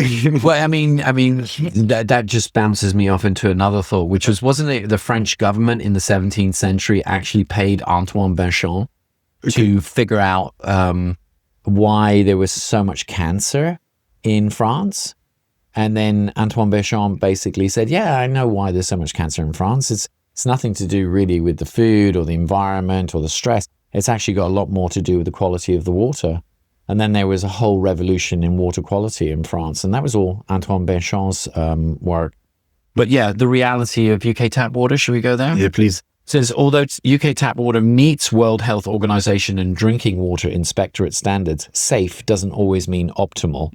Well, I mean, that just bounces me off into another thought, which wasn't it the French government in the 17th century actually paid Antoine Béchamp to figure out why there was so much cancer in France? And then Antoine Béchamp basically said, yeah, I know why there's so much cancer in France. It's nothing to do really with the food or the environment or the stress. It's actually got a lot more to do with the quality of the water. And then there was a whole revolution in water quality in France. And that was all Antoine Béchamp's work. But yeah, the reality of UK tap water, should we go there? Yeah, please. Says, although UK tap water meets World Health Organization and drinking water inspectorate standards, safe doesn't always mean optimal.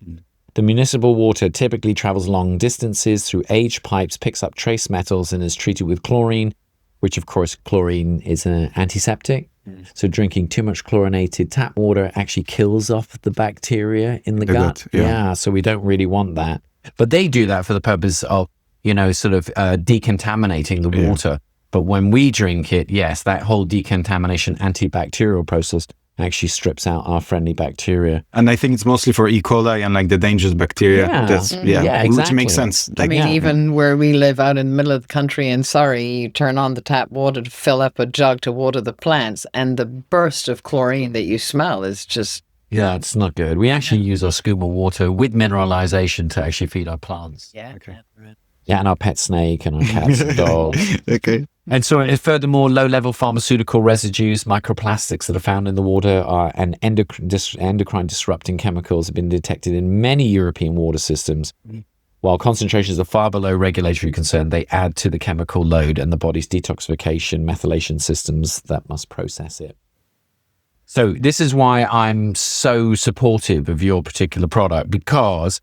The municipal water typically travels long distances through aged pipes, picks up trace metals, and is treated with chlorine, which of course chlorine is an antiseptic. So drinking too much chlorinated tap water actually kills off the bacteria in the gut. Yeah, so we don't really want that. But they do that for the purpose of, sort of decontaminating the water. But when we drink it, yes, that whole decontamination antibacterial process actually strips out our friendly bacteria. And I think it's mostly for E. coli and the dangerous bacteria. Exactly. Which makes sense. Even where we live out in the middle of the country in Surrey, you turn on the tap water to fill up a jug to water the plants, and the burst of chlorine that you smell is just... Yeah, it's not good. We actually use our Sküma water with mineralization to actually feed our plants. Yeah. Yeah, and our pet snake and our cats and dogs. Okay. And so furthermore, low-level pharmaceutical residues, microplastics that are found in the water and endocrine disrupting chemicals have been detected in many European water systems. While concentrations are far below regulatory concern, they add to the chemical load and the body's detoxification, methylation systems that must process it. So this is why I'm so supportive of your particular product, because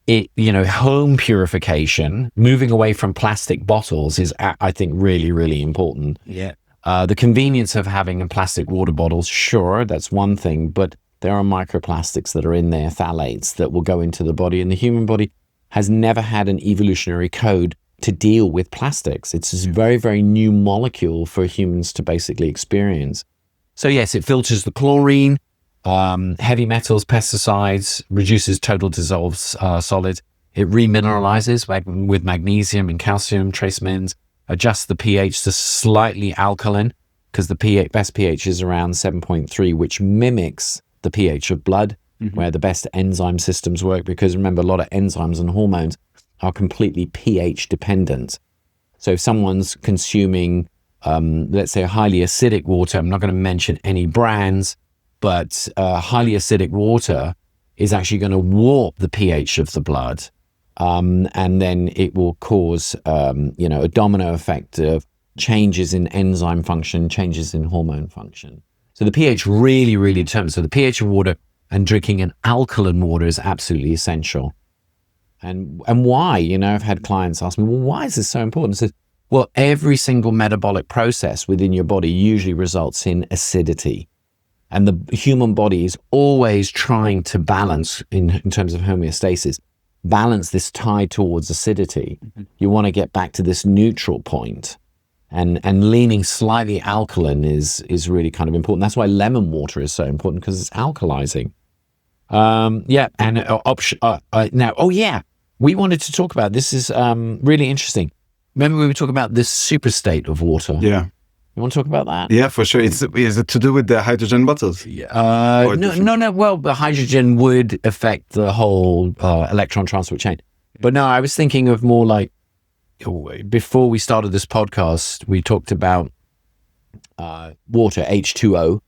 home purification, moving away from plastic bottles is, I think, really, really important. Yeah. The convenience of having plastic water bottles, sure, that's one thing, but there are microplastics that are in there, phthalates, that will go into the body, and the human body has never had an evolutionary code to deal with plastics. It's a very, very new molecule for humans to basically experience. So yes, it filters the chlorine, heavy metals, pesticides, reduces total dissolved solids. It remineralizes with magnesium and calcium, trace minerals, adjusts the pH to slightly alkaline, because the best pH is around 7.3, which mimics the pH of blood, where the best enzyme systems work, because remember, a lot of enzymes and hormones are completely pH dependent. So if someone's consuming, let's say, highly acidic water, I'm not going to mention any brands, but highly acidic water is actually going to warp the pH of the blood. And then it will cause, a domino effect of changes in enzyme function, changes in hormone function. So the pH really, really determines. So the pH of water and drinking an alkaline water is absolutely essential. And why? I've had clients ask me, well, why is this so important? I said, well, every single metabolic process within your body usually results in acidity. And the human body is always trying to balance, in terms of homeostasis, balance this tide towards acidity. You want to get back to this neutral point. And leaning slightly alkaline is really kind of important. That's why lemon water is so important, because it's alkalizing. We wanted to talk about, this is really interesting. Remember we were talking about this super state of water? Yeah. You want to talk about that? Yeah, for sure. Is it to do with the hydrogen bottles? No. Well, the hydrogen would affect the whole electron transport chain. But no, I was thinking of more like, before we started this podcast, we talked about water, H2O.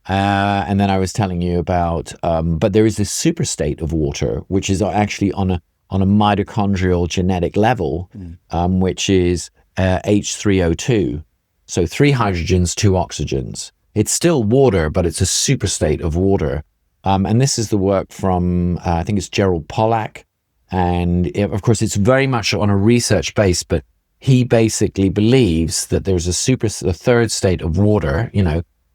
And then I was telling you about, but there is this super state of water, which is actually on a mitochondrial genetic level, which is H3O2. So 3 hydrogens, 2 oxygens. It's still water, but it's a super state of water. And this is the work from, I think it's Gerald Pollack. And of course, it's very much on a research base, but he basically believes that there's a third state of water,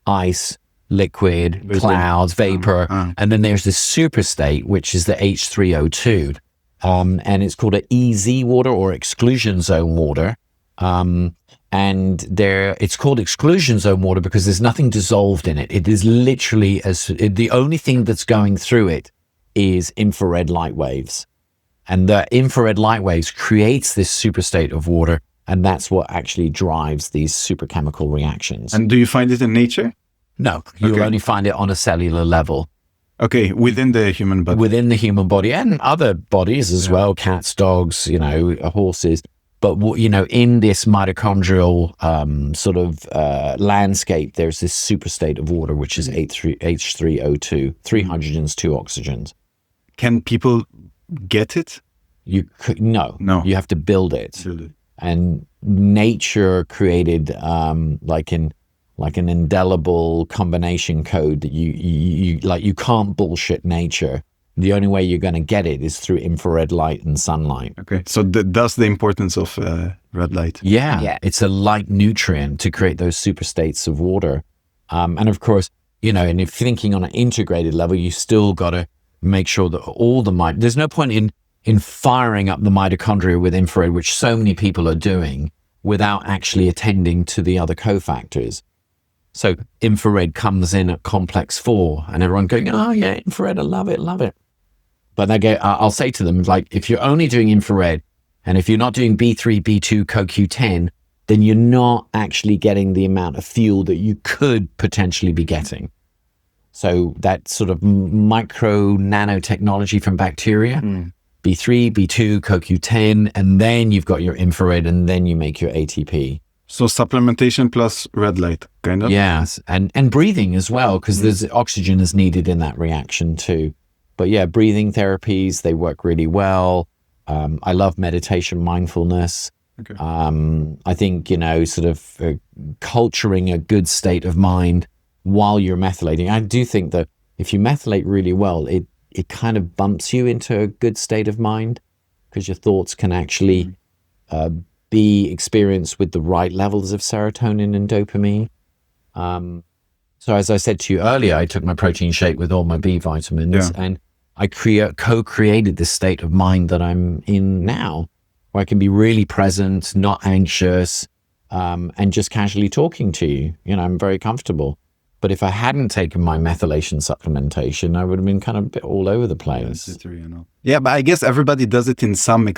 ice, liquid, clouds, vapor. And then there's this super state, which is the H3O2. And it's called an EZ water, or exclusion zone water. And it's called exclusion zone water because there's nothing dissolved in it. It is literally, the only thing that's going through it is infrared light waves. And the infrared light waves creates this super state of water, and that's what actually drives these superchemical reactions. And do you find it in nature? No, you'll only find it on a cellular level. Okay, within the human body. Within the human body and other bodies as well, cats, dogs, horses. But, in this mitochondrial landscape, there's this super state of water, which is H3O2, 3 hydrogens, 2 oxygens. Can people get it? No. You have to build it. And nature created like an indelible combination code that you can't bullshit nature. The only way you're going to get it is through infrared light and sunlight. Okay, so that's the importance of red light. Yeah, it's a light nutrient to create those super states of water. And of course, and if thinking on an integrated level, you still got to make sure that all there's no point in firing up the mitochondria with infrared, which so many people are doing, without actually attending to the other cofactors. So infrared comes in at complex 4 and everyone going, oh yeah, infrared, I love it. But I'll say to them, like, if you're only doing infrared and if you're not doing B3, B2, CoQ10, then you're not actually getting the amount of fuel that you could potentially be getting. So that sort of micro nanotechnology from bacteria, B3, B2, CoQ10, and then you've got your infrared and then you make your ATP. So supplementation plus red light, kind of? Yes, and breathing as well, because there's oxygen is needed in that reaction too. But yeah, breathing therapies, they work really well. I love meditation, mindfulness. Okay. I think, culturing a good state of mind while you're methylating. I do think that if you methylate really well, it kind of bumps you into a good state of mind, because your thoughts can actually be experienced with the right levels of serotonin and dopamine. So as I said to you earlier, I took my protein shake with all my B vitamins, and I co-created this state of mind that I'm in now, where I can be really present, not anxious, and just casually talking to you. I'm very comfortable. But if I hadn't taken my methylation supplementation, I would have been kind of a bit all over the place. Yeah, but I guess everybody does it to some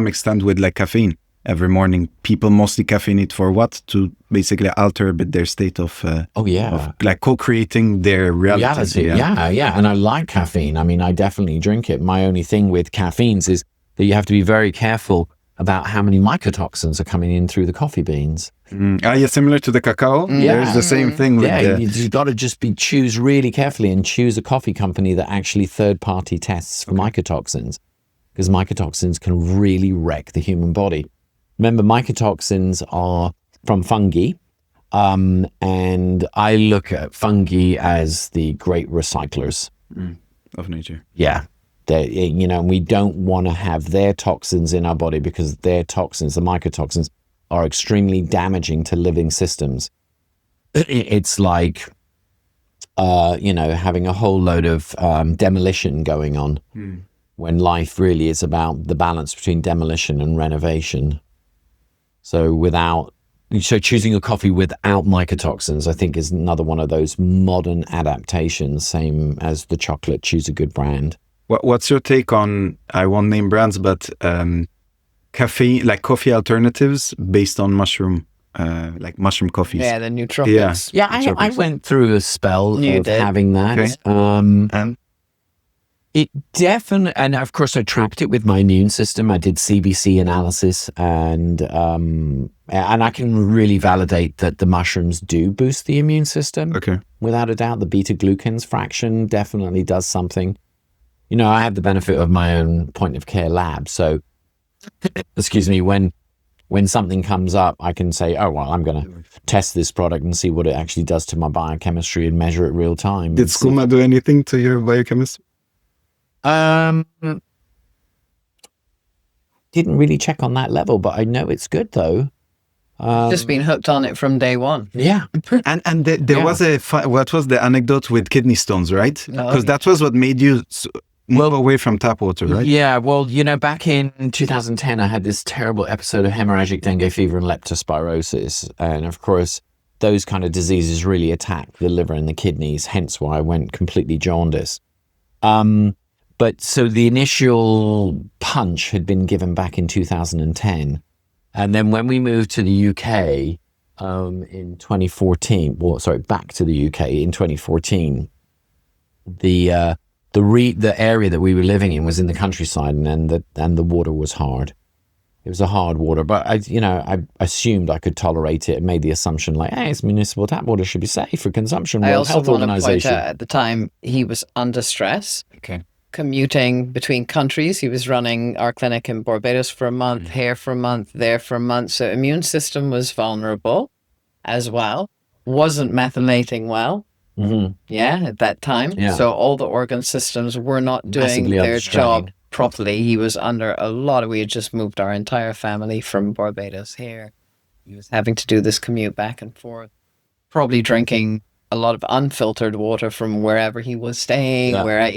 extent with like caffeine. Every morning, people mostly caffeinate for what? To basically alter a bit their state of like co-creating their reality. Yeah. And I like caffeine. I mean, I definitely drink it. My only thing with caffeines is that you have to be very careful about how many mycotoxins are coming in through the coffee beans. Yeah, similar to the cacao. There's the same thing with you've got to just choose really carefully and choose a coffee company that actually third-party tests for mycotoxins, because mycotoxins can really wreck the human body. Remember, mycotoxins are from fungi, and I look at fungi as the great recyclers of nature. Yeah. We don't want to have their toxins in our body, because their toxins, the mycotoxins, are extremely damaging to living systems. It's like, having a whole load of demolition going on when life really is about the balance between demolition and renovation. So choosing a coffee without mycotoxins, I think, is another one of those modern adaptations, same as the chocolate, choose a good brand. What's your take on, I won't name brands, but coffee alternatives based on mushroom, like mushroom coffees? Yeah, the nootropics. Yeah, I went through a spell of having that. Okay. And it definitely, and of course I tracked it with my immune system. I did CBC analysis, and I can really validate that the mushrooms do boost the immune system. Okay. Without a doubt, the beta-glucans fraction definitely does something. I have the benefit of my own point of care lab. So, excuse me, when something comes up, I can say, oh, well, I'm going to test this product and see what it actually does to my biochemistry and measure it real time. Did Sküma do anything to your biochemistry? Didn't really check on that level, but I know it's good though. Just been hooked on it from day one. Yeah. And there was what was the anecdote with kidney stones, right? Because that was what made you move away from tap water, right? Yeah. Well, back in 2010, I had this terrible episode of hemorrhagic dengue fever and leptospirosis. And of course, those kind of diseases really attack the liver and the kidneys, hence why I went completely jaundiced. But so the initial punch had been given back in 2010. And then when we moved to the UK in 2014, back to the UK in 2014, the area that we were living in was in the countryside, and the water was hard. It was a hard water, but I assumed I could tolerate it and made the assumption like, hey, it's municipal tap water, should be safe for consumption. World Health Organization. At the time, he was under stress. Okay. Commuting between countries. He was running our clinic in Barbados for a month, here for a month, there for a month. So immune system was vulnerable as well. Wasn't methylating well. At that time. Yeah. So all the organ systems were not doing their job properly. He was under we had just moved our entire family from Barbados here. He was having to do this commute back and forth, probably drinking a lot of unfiltered water from wherever he was staying. Barbados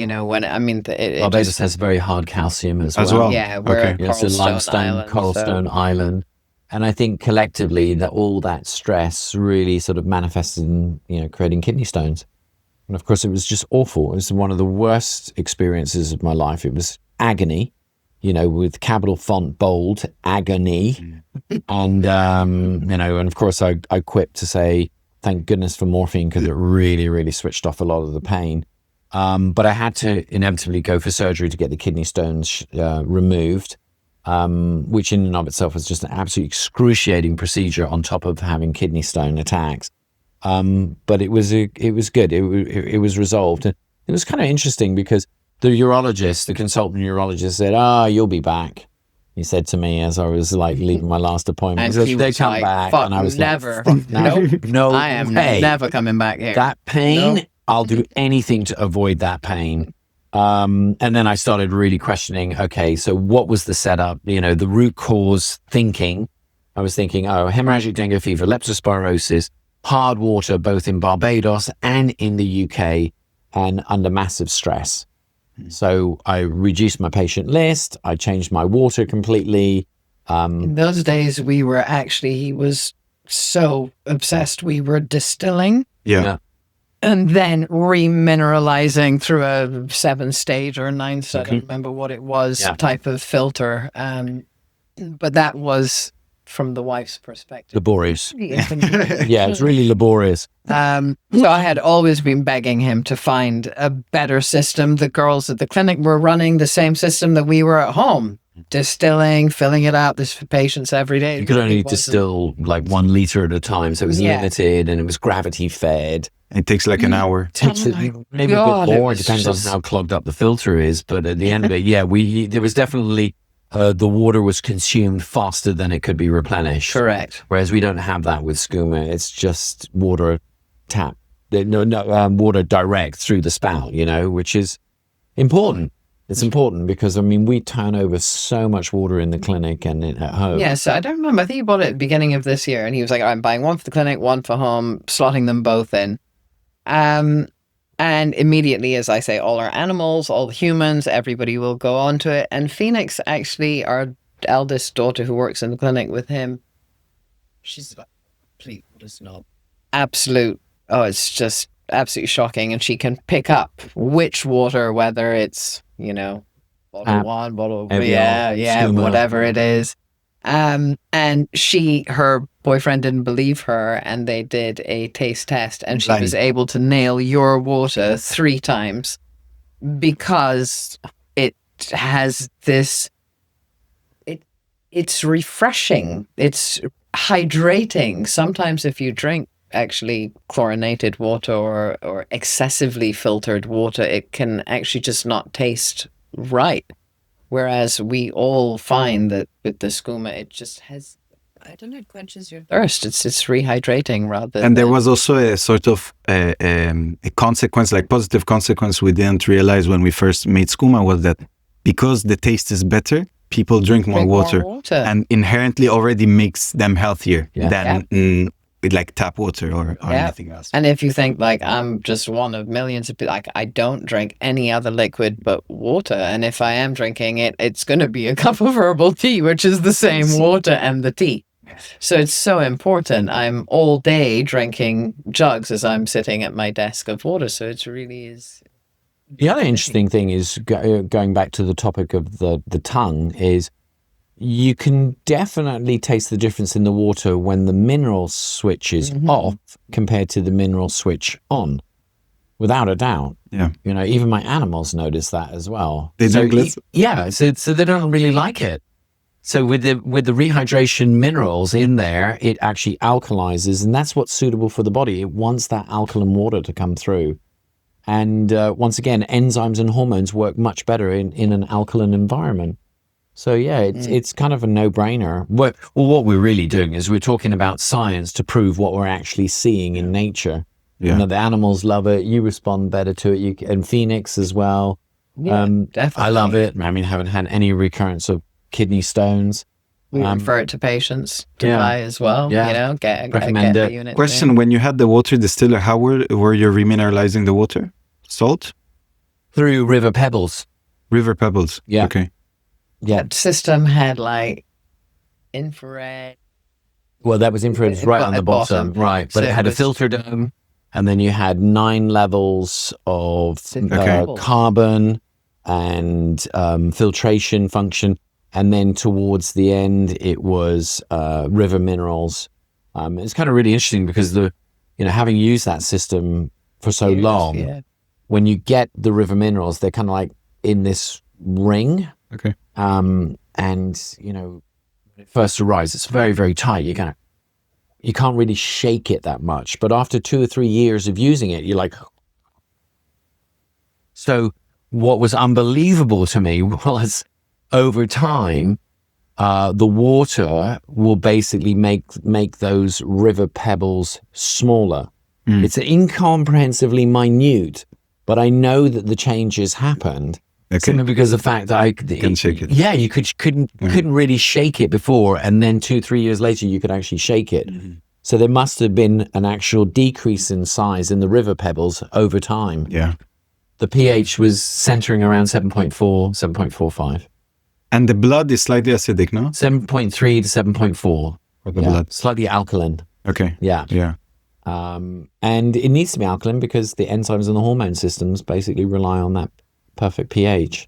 has very hard calcium as well. Yeah, it's a limestone, Coralstone Island. And I think collectively that all that stress really sort of manifested in, creating kidney stones. And of course it was just awful. It was one of the worst experiences of my life. It was agony, with capital font bold, agony. And, and of course I quipped to say, thank goodness for morphine, because it really, really switched off a lot of the pain. But I had to inevitably go for surgery to get the kidney stones removed, which in and of itself was just an absolutely excruciating procedure on top of having kidney stone attacks. But it was good. It was resolved. And it was kind of interesting because the consultant urologist said, you'll be back. He said to me as I was leaving my last appointment, they come back, and I was never. No, I am never coming back here. That pain, I'll do anything to avoid that pain. And then I started really questioning, okay, so what was the setup? The root cause thinking. I was thinking, hemorrhagic dengue fever, leptospirosis, hard water, both in Barbados and in the UK, and under massive stress. So I reduced my patient list. I changed my water completely. In those days, he was so obsessed. We were distilling. Yeah. And then remineralizing through a 7-stage or 9-stage, I don't remember what it was, type of filter. But that was from the wife's perspective. Laborious. Yeah, it was really laborious. So I had always been begging him to find a better system. The girls at the clinic were running the same system that we were at home. distilling, filling it out. There's patients every day. You could only distill like 1 liter at a time, so it was limited and it was gravity fed. It takes like an hour. Takes maybe a bit more. It depends on how clogged up the filter is. But at the end of it, there was definitely the water was consumed faster than it could be replenished. Correct. Whereas we don't have that with Sküma. It's just water tap, water direct through the spout. Which is important. It's important because we turn over so much water in the clinic and at home. Yeah, so I don't remember. I think he bought it at the beginning of this year, and he was like, "I'm buying one for the clinic, one for home, slotting them both in." And immediately, as I say, all our animals, all the humans, everybody will go on to it. And Phoenix, actually, our eldest daughter who works in the clinic with him, she's like, complete water snob. Absolute. Oh, it's just absolutely shocking. And she can pick up which water, whether it's, bottle one, bottle, Sküma, whatever it is. And her boyfriend didn't believe her, and they did a taste test, and she was able to nail your water 3 times because it has this, it's refreshing, it's hydrating. Sometimes if you drink actually chlorinated water or excessively filtered water, it can actually just not taste right. Whereas we all find that with the Sküma, it just has, I don't know, it quenches your thirst. It's rehydrating rather. And there was also a sort of a consequence, like positive consequence we didn't realize when we first made Sküma, was that because the taste is better, people drink more water, and inherently already makes them healthier than with like tap water or anything else. And if you think like I'm just one of millions of people, like I don't drink any other liquid but water, and if I am drinking it, it's going to be a cup of herbal tea, which is the same water and the tea. So it's so important. I'm all day drinking jugs as I'm sitting at my desk of water. So it really is. The other interesting thing is going back to the topic of the tongue is you can definitely taste the difference in the water when the mineral switch is off compared to the mineral switch on, without a doubt. Yeah. Even my animals notice that as well. They don't listen? Yeah, so they don't really like it. So with the rehydration minerals in there, it actually alkalizes, and that's what's suitable for the body. It wants that alkaline water to come through. And once again, enzymes and hormones work much better in an alkaline environment. So yeah, it's kind of a no-brainer. What we're really doing is we're talking about science to prove what we're actually seeing in nature. Yeah. The animals love it. You respond better to it. And Phoenix as well. Yeah, definitely. I love it. Haven't had any recurrence of kidney stones. We refer it to patients to buy as well. Yeah. Recommend it. Unit Question: when you had the water distiller, how were you remineralizing the water? Salt? Through river pebbles. River pebbles. Yeah. Okay. Yeah. That system had like infrared. Well, that was infrared right on the bottom. Right. But it had a filter dome, and then you had 9 levels of carbon and filtration function. And then towards the end, it was river minerals. It's kind of really interesting because having used that system for so long, when you get the river minerals, they're kind of like in this ring. Okay. And when it first arrives, it's very, very tight. You can't really shake it that much. But after 2 or 3 years of using it, you're like. So what was unbelievable to me was over time, the water will basically make those river pebbles smaller. It's incomprehensibly minute, but I know that the changes happened simply because of the fact that you can shake it. Yeah, you couldn't really shake it before, and then 2-3 years later you could actually shake it. So there must have been an actual decrease in size in the river pebbles over time. Yeah, the pH was centering around 7.4, 7.45. And the blood is slightly acidic, no? 7.3 to 7.4 for the blood, slightly alkaline. Okay. Yeah. And it needs to be alkaline because the enzymes and the hormone systems basically rely on that perfect pH.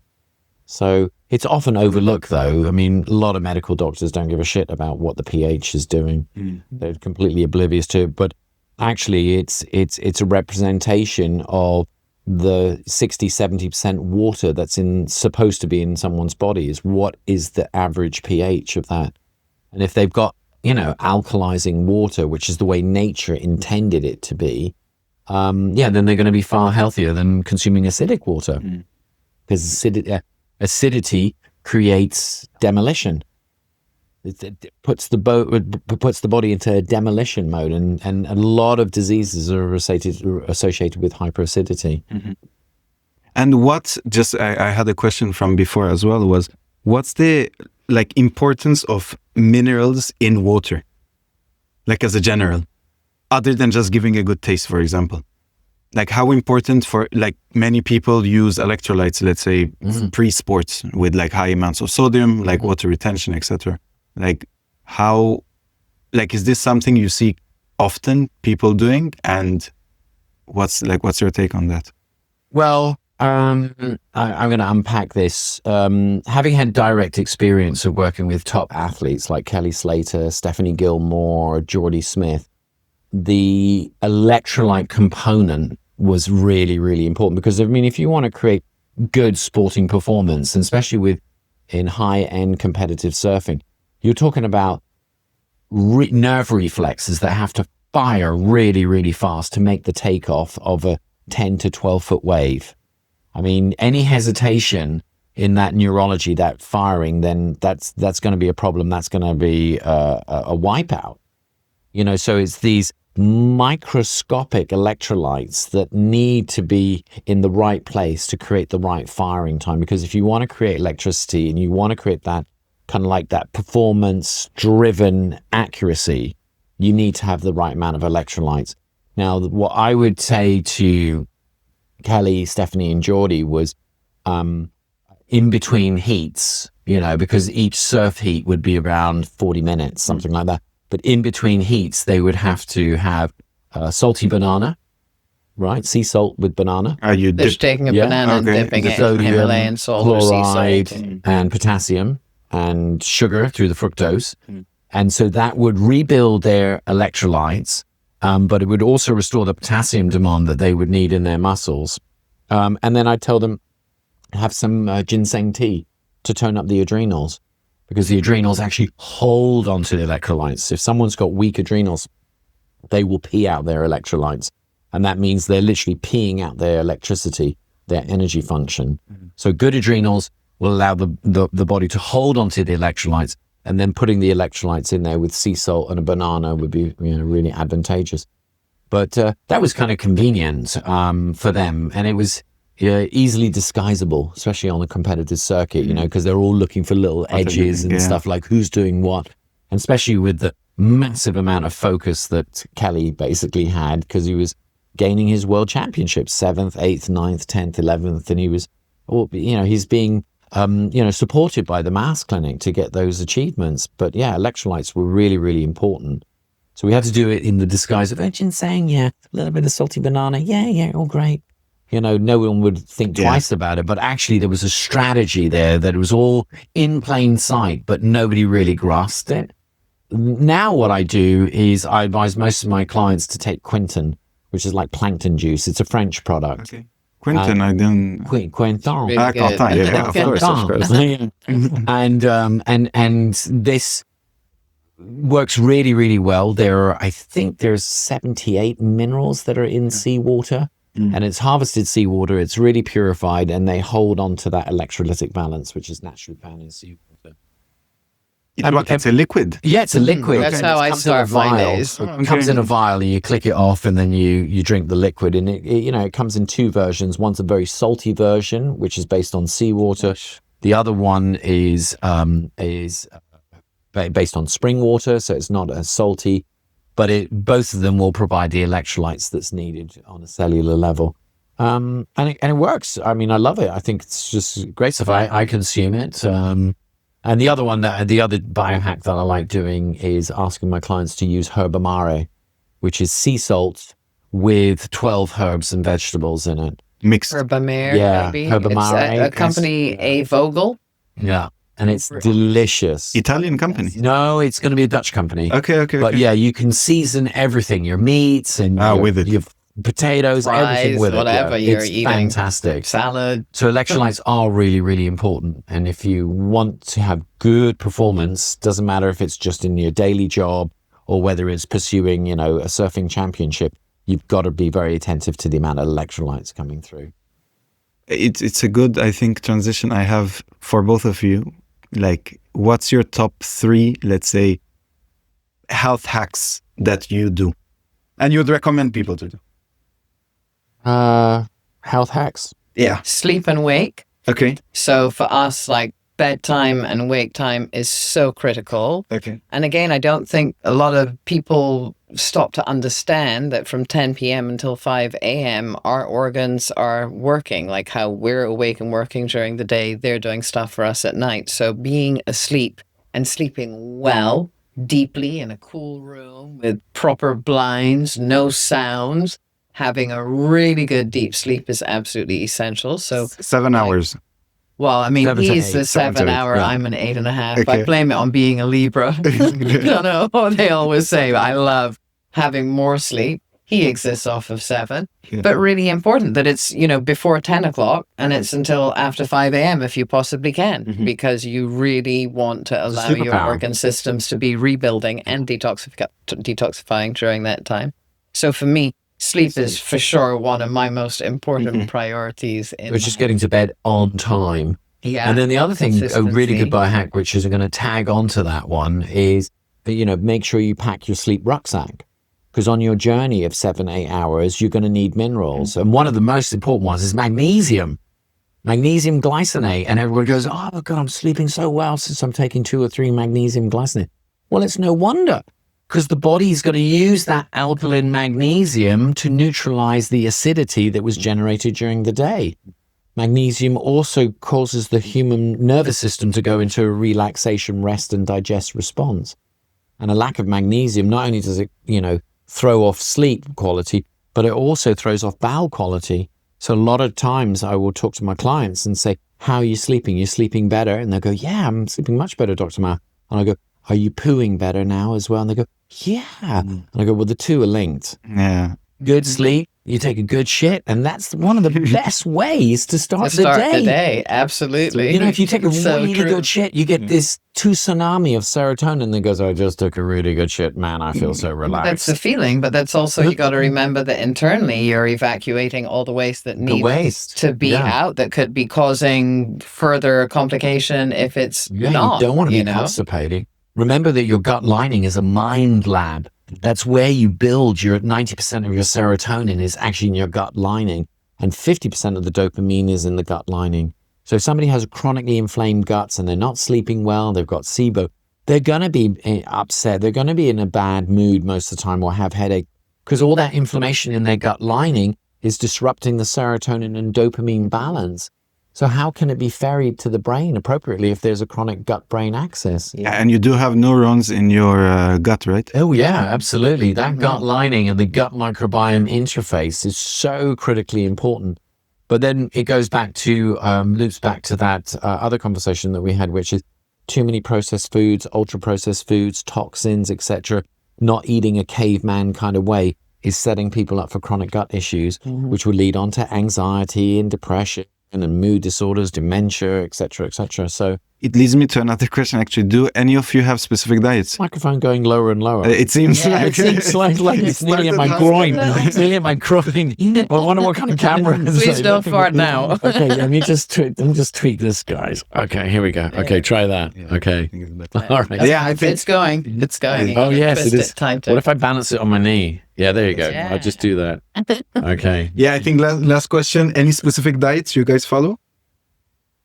So it's often overlooked, though. I mean, a lot of medical doctors don't give a shit about what the pH is doing. They're completely oblivious to it. But actually, it's a representation of the 60-70% water that's supposed to be in someone's body is what is the average pH of that. And if they've got, alkalizing water, which is the way nature intended it to be, then they're going to be far healthier than consuming acidic water. Because acidity creates demolition. It puts the body into demolition mode, and a lot of diseases are associated with hyperacidity. And I had a question from before as well, was what's the importance of minerals in water, as a general, other than just giving a good taste, for example? How important for many people use electrolytes, let's say pre-sports with high amounts of sodium, water retention, etc. How is this something you see often people doing, and what's your take on that? Well, I'm going to unpack this. Having had direct experience of working with top athletes like Kelly Slater, Stephanie Gilmore, Jordy Smith, the electrolyte component was really, really important, because if you want to create good sporting performance, and especially in high-end competitive surfing, you're talking about nerve reflexes that have to fire really, really fast to make the takeoff of a 10 to 12 foot wave. Any hesitation in that neurology, that firing, then that's going to be a problem. That's going to be a wipeout. So it's these microscopic electrolytes that need to be in the right place to create the right firing time. Because if you want to create electricity and you want to create that kind of that performance-driven accuracy, you need to have the right amount of electrolytes. Now, what I would say to Kelly, Stephanie, and Jordy was in between heats, because each surf heat would be around 40 minutes, something like that. But in between heats, they would have to have salty banana, right? Sea salt with banana. They're just taking a banana and dipping it in Himalayan salt or sea salt. And potassium and sugar through the fructose. And so that would rebuild their electrolytes, but it would also restore the potassium demand that they would need in their muscles. And then I'd tell them, have some ginseng tea to tone up the adrenals, because the adrenals actually hold onto the electrolytes. If someone's got weak adrenals, they will pee out their electrolytes. And that means they're literally peeing out their electricity, their energy function. So good adrenals will allow the body to hold onto the electrolytes, and then putting the electrolytes in there with sea salt and a banana would be really advantageous. But that was kind of convenient for them, and it was easily disguisable, especially on a competitive circuit, because they're all looking for little edges and stuff, like who's doing what, and especially with the massive amount of focus that Kelly basically had, because he was gaining his world championships, 7th, 8th, 9th, 10th, 11th, and he was, he's being supported by the Maas Clinic to get those achievements. But electrolytes were really, really important. So we had to do it in the disguise of ginseng, a little bit of salty banana, all great. No one would think twice about it, but actually there was a strategy there that it was all in plain sight, but nobody really grasped it. Now what I do is I advise most of my clients to take Quinton, which is like plankton juice. It's a French product. Okay. Quinton, I didn't. Quinton. Really Of course. And this works really, really well. I think there's 78 minerals that are in seawater, and it's harvested seawater. It's really purified, and they hold on to that electrolytic balance, which is naturally found in seawater. It's a liquid. Yeah, it's a liquid. That's how I start my days. It comes in a vial, and you click it off, and then you drink the liquid. And it comes in two versions. One's a very salty version, which is based on seawater. The other one is based on spring water, so it's not as salty. But both of them will provide the electrolytes that's needed on a cellular level. And it works. I love it. I think it's just great stuff. I consume it. And the other biohack that I like doing is asking my clients to use herbamare, which is sea salt with 12 herbs and vegetables in it. Mixed. Herbamare, maybe. Herbamare. It's a company, A. Vogel. Yeah. And it's delicious. Italian company? No, it's going to be a Dutch company. Okay. But you can season everything, your meats and with it. your potatoes, everything Fries, with whatever it. you're It's eating. fantastic. Salad. So electrolytes are really, really important. And if you want to have good performance, doesn't matter if it's just in your daily job or whether it's pursuing, you know, a surfing championship, you've got to be very attentive to the amount of electrolytes coming through. It's a good, I think, transition I have for both of you. Like, what's your top 3, let's say, health hacks that you do and you'd recommend people to do? Health hacks. Yeah. Sleep and wake. Okay. So for us, like bedtime and wake time is so critical. Okay. And again, I don't think a lot of people stop to understand that from 10 p.m. until 5 a.m., our organs are working, like how we're awake and working during the day, they're doing stuff for us at night. So being asleep and sleeping well, deeply in a cool room with proper blinds, no sounds, having a really good deep sleep is absolutely essential. So 7 hours. well, I mean, 7 to he's 8, a 7 to 8, 7-hour, yeah. I'm an 8.5. Okay. I blame it on being a Libra. No, they always say I love having more sleep. He exists off of 7, Yeah. but really important that it's, you know, before 10 o'clock and it's until after 5 a.m. if you possibly can, because you really want to allow your superpower. organ systems to be rebuilding and detoxifying during that time. So for me, sleep is for sure one of my most important priorities. Which is getting to bed on time. Yeah. And then the other thing, a really good Consistency. biohack, which is going to tag onto that one, is, you know, make sure you pack your sleep rucksack. Because on your journey of 7-8 hours, you're going to need minerals. And one of the most important ones is magnesium. Magnesium glycinate. And everyone goes, oh, God, I'm sleeping so well since I'm taking 2 or 3 magnesium glycinate. Well, it's no wonder, because the body's going to use that alkaline magnesium to neutralize the acidity that was generated during the day. Magnesium also causes the human nervous system to go into a relaxation, rest, and digest response. And a lack of magnesium, not only does it, you know, throw off sleep quality, but it also throws off bowel quality. So a lot of times I will talk to my clients and say, how are you sleeping? You're sleeping better? And they'll go, yeah, I'm sleeping much better, Dr. Ma. And I go, are you pooing better now as well? And they go, yeah. And I go, well, the two are linked. Yeah. Good sleep, you take a good shit, and that's one of the best ways to start, The day. Absolutely. You know, if you take a So really true. good shit, you get this tsunami of serotonin that goes, I just took a really good shit, man, I feel so That's relaxed. the feeling, but that's also, you got to remember that internally you're evacuating all the waste that needs waste, to be yeah. out that could be causing further complication if it's not. You don't want to be know? constipating. Remember that your gut lining is a mind lab. That's where you build your 90% of your serotonin is actually in your gut lining, and 50% of the dopamine is in the gut lining. So if somebody has chronically inflamed guts and they're not sleeping well, they've got SIBO, they're going to be upset. They're going to be in a bad mood most of the time or have headache, because all that inflammation in their gut lining is disrupting the serotonin and dopamine balance. So how can it be ferried to the brain appropriately if there's a chronic gut-brain axis? And you do have neurons in your gut, right? Oh, yeah, absolutely. That gut lining and the gut microbiome interface is so critically important. But then it goes back to, loops back to that other conversation that we had, which is too many processed foods, ultra-processed foods, toxins, etc. Not eating a caveman kind of way is setting people up for chronic gut issues, which will lead on to anxiety and depression and mood disorders, dementia, etc., etc. So It leads me to another question, actually. Do any of you have specific diets? microphone going lower and lower. It seems Yeah, like it seems like it's nearly at my groin. It's nearly at my groin. Well, I wonder what kind of camera it is. Please don't fart now. Okay, let me just tweak this, guys. Okay, here we go. Okay, try that. Okay. All right. Yeah, I think It's going. It's going. You Oh, gotta yes, twist it is. Time to. What if I balance it on my knee? Yeah, there you go. Yeah. I'll just do that. Okay. Yeah, I think last question. Any specific diets you guys follow?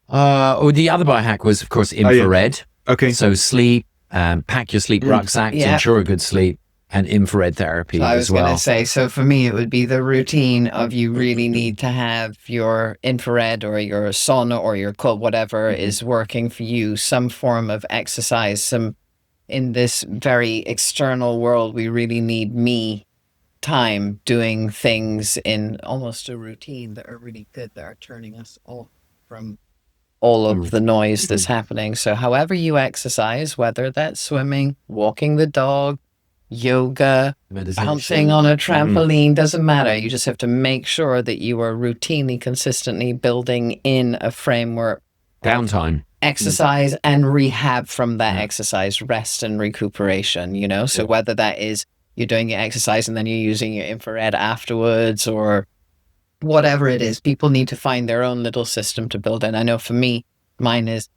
The other biohack was, of course, infrared. Okay. So sleep, pack your sleep rucksack to Yeah. ensure a good sleep, and infrared therapy I was as well. going to say, so for me, it would be the routine of you really need to have your infrared or your sauna or your cold, whatever is working for you, some form of exercise. In this very external world, we really need me time doing things in almost a routine that are really good, that are turning us off from all of the noise that's happening. So however you exercise, whether that's swimming, walking the dog, yoga, bouncing on a trampoline, doesn't matter. You just have to make sure that you are routinely, consistently building in a framework. Downtime. Exercise and rehab from that exercise, rest and recuperation, you know? So whether that is you're doing your exercise and then you're using your infrared afterwards or whatever it is, people need to find their own little system to build in. I know for me, mine is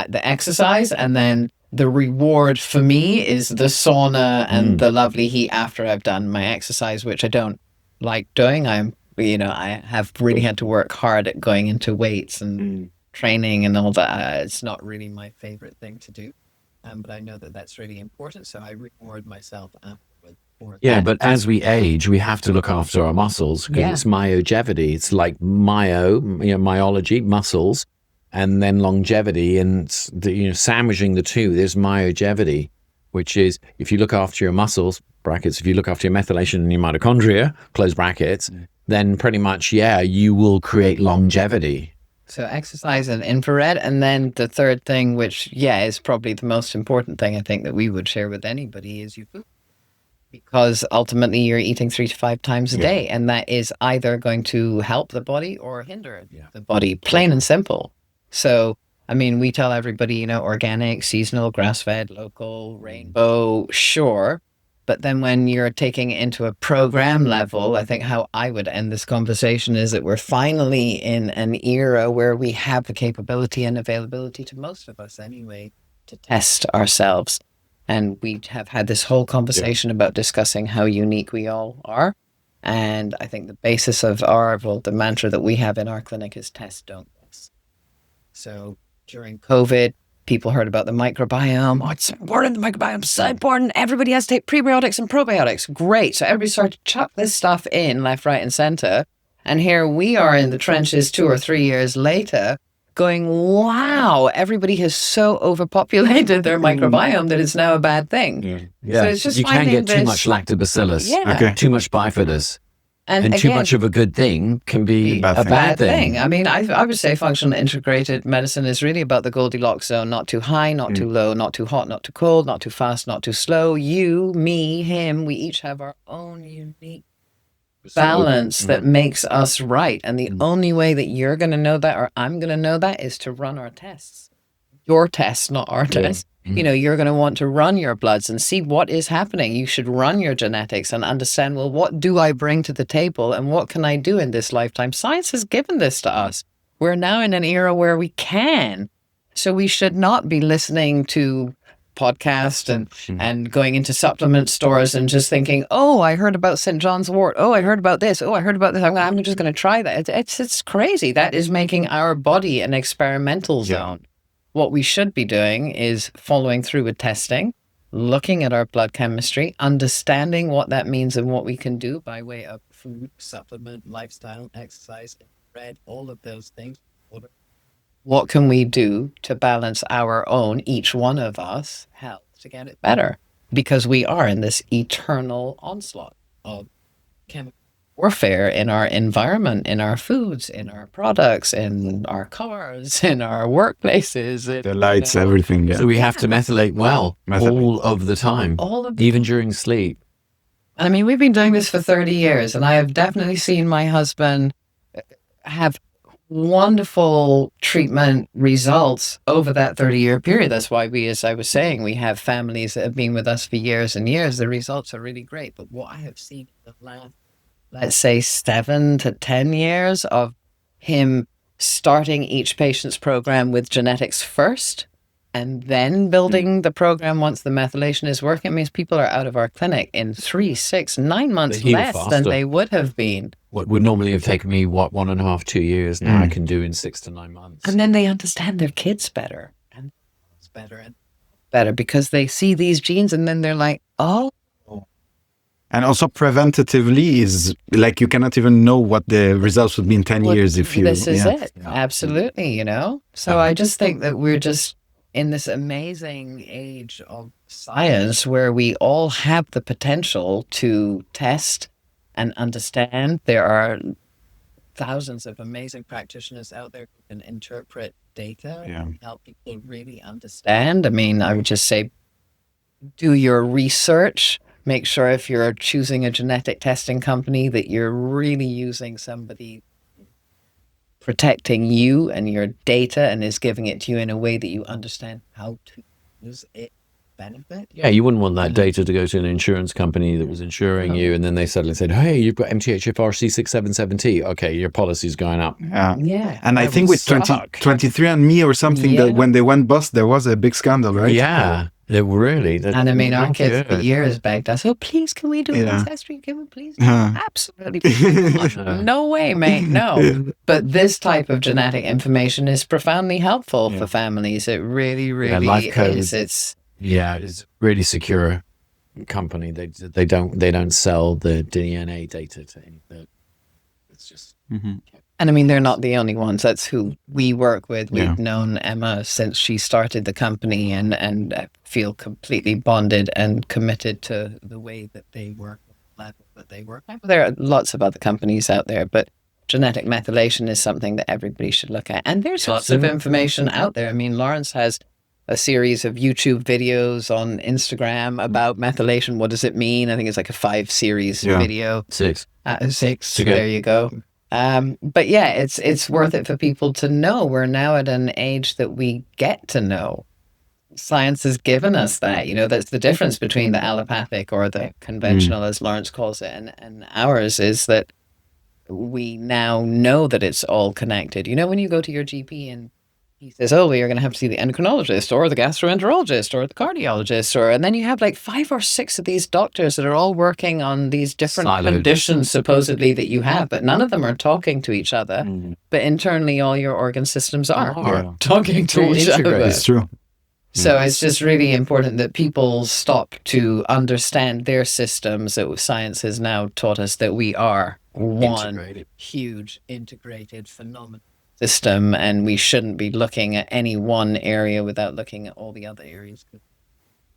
the exercise, and then the reward for me is the sauna and the lovely heat after I've done my exercise, which I don't like doing. I have really had to work hard at going into weights and training and all that. It's not really my favorite thing to do, but I know that that's really important, so I reward myself afterwards. Yeah, but as we age, we have to look after our muscles because it's myogevity. It's like myology, muscles, and then longevity, and sandwiching the two. There's myogevity, which is if you look after your muscles (brackets), if you look after your methylation and your mitochondria (close brackets), then pretty much you will create longevity. So exercise and infrared. And then the third thing, which, is probably the most important thing I think that we would share with anybody is your food. Because ultimately you're eating 3 to 5 times a day. And that is either going to help the body or hinder the body, plain and simple. So, I mean, we tell everybody, organic, seasonal, grass-fed, local, rainbow, sure. But then when you're taking it into a program level, I think how I would end this conversation is that we're finally in an era where we have the capability and availability to most of us anyway to test ourselves. And we have had this whole conversation about discussing how unique we all are. And I think the basis of the mantra that we have in our clinic is test, don't guess. So during COVID, people heard about the microbiome. Oh, it's so important. The microbiome is so important. Everybody has to take prebiotics and probiotics. Great. So everybody started to chuck this stuff in left, right, and center. And here we are in the trenches 2 or 3 years later going, wow, everybody has so overpopulated their microbiome that it's now a bad thing. Yeah. So it's just you can get too much lactobacillus, too much bifidus. And again, too much of a good thing can be a bad thing. I mean, I would say functional integrated medicine is really about the Goldilocks zone, not too high, not too low, not too hot, not too cold, not too fast, not too slow. You, me, him, we each have our own unique balance that makes us right. And the only way that you're going to know that or I'm going to know that is to run our tests. Your tests, not our tests. You're going to want to run your bloods and see what is happening. You should run your genetics and understand, well, what do I bring to the table and what can I do in this lifetime? Science has given this to us. We're now in an era where we can. So we should not be listening to podcasts and going into supplement stores and just thinking, oh, I heard about St. John's wort. Oh, I heard about this. Oh, I heard about this. I'm just going to try that. It's crazy. That is making our body an experimental zone. What we should be doing is following through with testing, looking at our blood chemistry, understanding what that means and what we can do by way of food, supplement, lifestyle, exercise, red, all of those things. What can we do to balance our own, each one of us, health to get it better? Because we are in this eternal onslaught of chemical warfare in our environment, in our foods, in our products, in our cars, in our workplaces. The lights, everything. Yeah. So we have to methylate well all of the time, even during sleep. I mean, we've been doing this for 30 years, and I have definitely seen my husband have wonderful treatment results over that 30-year period. That's why as I was saying, we have families that have been with us for years and years. The results are really great. But what I have seen in the last, let's say, 7 to 10 years of him starting each patient's program with genetics first and then building the program once the methylation is working, means people are out of our clinic in 3, 6, 9 months less than they would have been. What would normally have taken me, 1.5, 2 years, now I can do in 6 to 9 months. And then they understand their kids better. And it's better because they see these genes and then they're like, oh. And also preventatively is like you cannot even know what the results would be in 10 years if you... This is it. Yeah. Absolutely, So I just think that we're just in this amazing age of science where we all have the potential to test and understand. There are thousands of amazing practitioners out there who can interpret data and help people really understand. I mean, I would just say, do your research, make sure if you're choosing a genetic testing company that you're really using somebody protecting you and your data and is giving it to you in a way that you understand how to use it. Benefit. Yeah, you wouldn't want that data to go to an insurance company that was insuring you, and then they suddenly said, "Hey, you've got MTHFR C677T. Okay, your policy's going up." Yeah. And I think with 23andMe or something, that when they went bust, there was a big scandal, right? Yeah, it really. And I mean, our kids for years begged us, "Oh, please, can we do an ancestry? Can we please?" Absolutely. No way, mate. No. But this type of genetic information is profoundly helpful for families. It really, really is. It's really secure company. They don't sell the DNA data to anybody. It's just. And I mean, they're not the only ones. That's who we work with. We've known Emma since she started the company, and feel completely bonded and committed to the way that they work, the level that they work. There are lots of other companies out there, but genetic methylation is something that everybody should look at. And there's lots of information out there. I mean, Lawrence has a series of YouTube videos on Instagram about methylation. What does it mean? I think it's like a 5-series video. 6. 6. There you go. But yeah, it's worth it for people to know. We're now at an age that we get to know. Science has given us that. You know, that's the difference between the allopathic or the conventional, as Lawrence calls it, and ours is that we now know that it's all connected. You know, when you go to your GP and he says, "Oh, well, you're going to have to see the endocrinologist or the gastroenterologist or the cardiologist," and then you have like 5 or 6 of these doctors that are all working on these different conditions supposedly that you have, but none of them are talking to each other. But internally, all your organ systems are talking to each other. It's true. So it's just really important that people stop to understand their systems. That science has now taught us that we are one huge integrated phenomenon. System, and we shouldn't be looking at any one area without looking at all the other areas that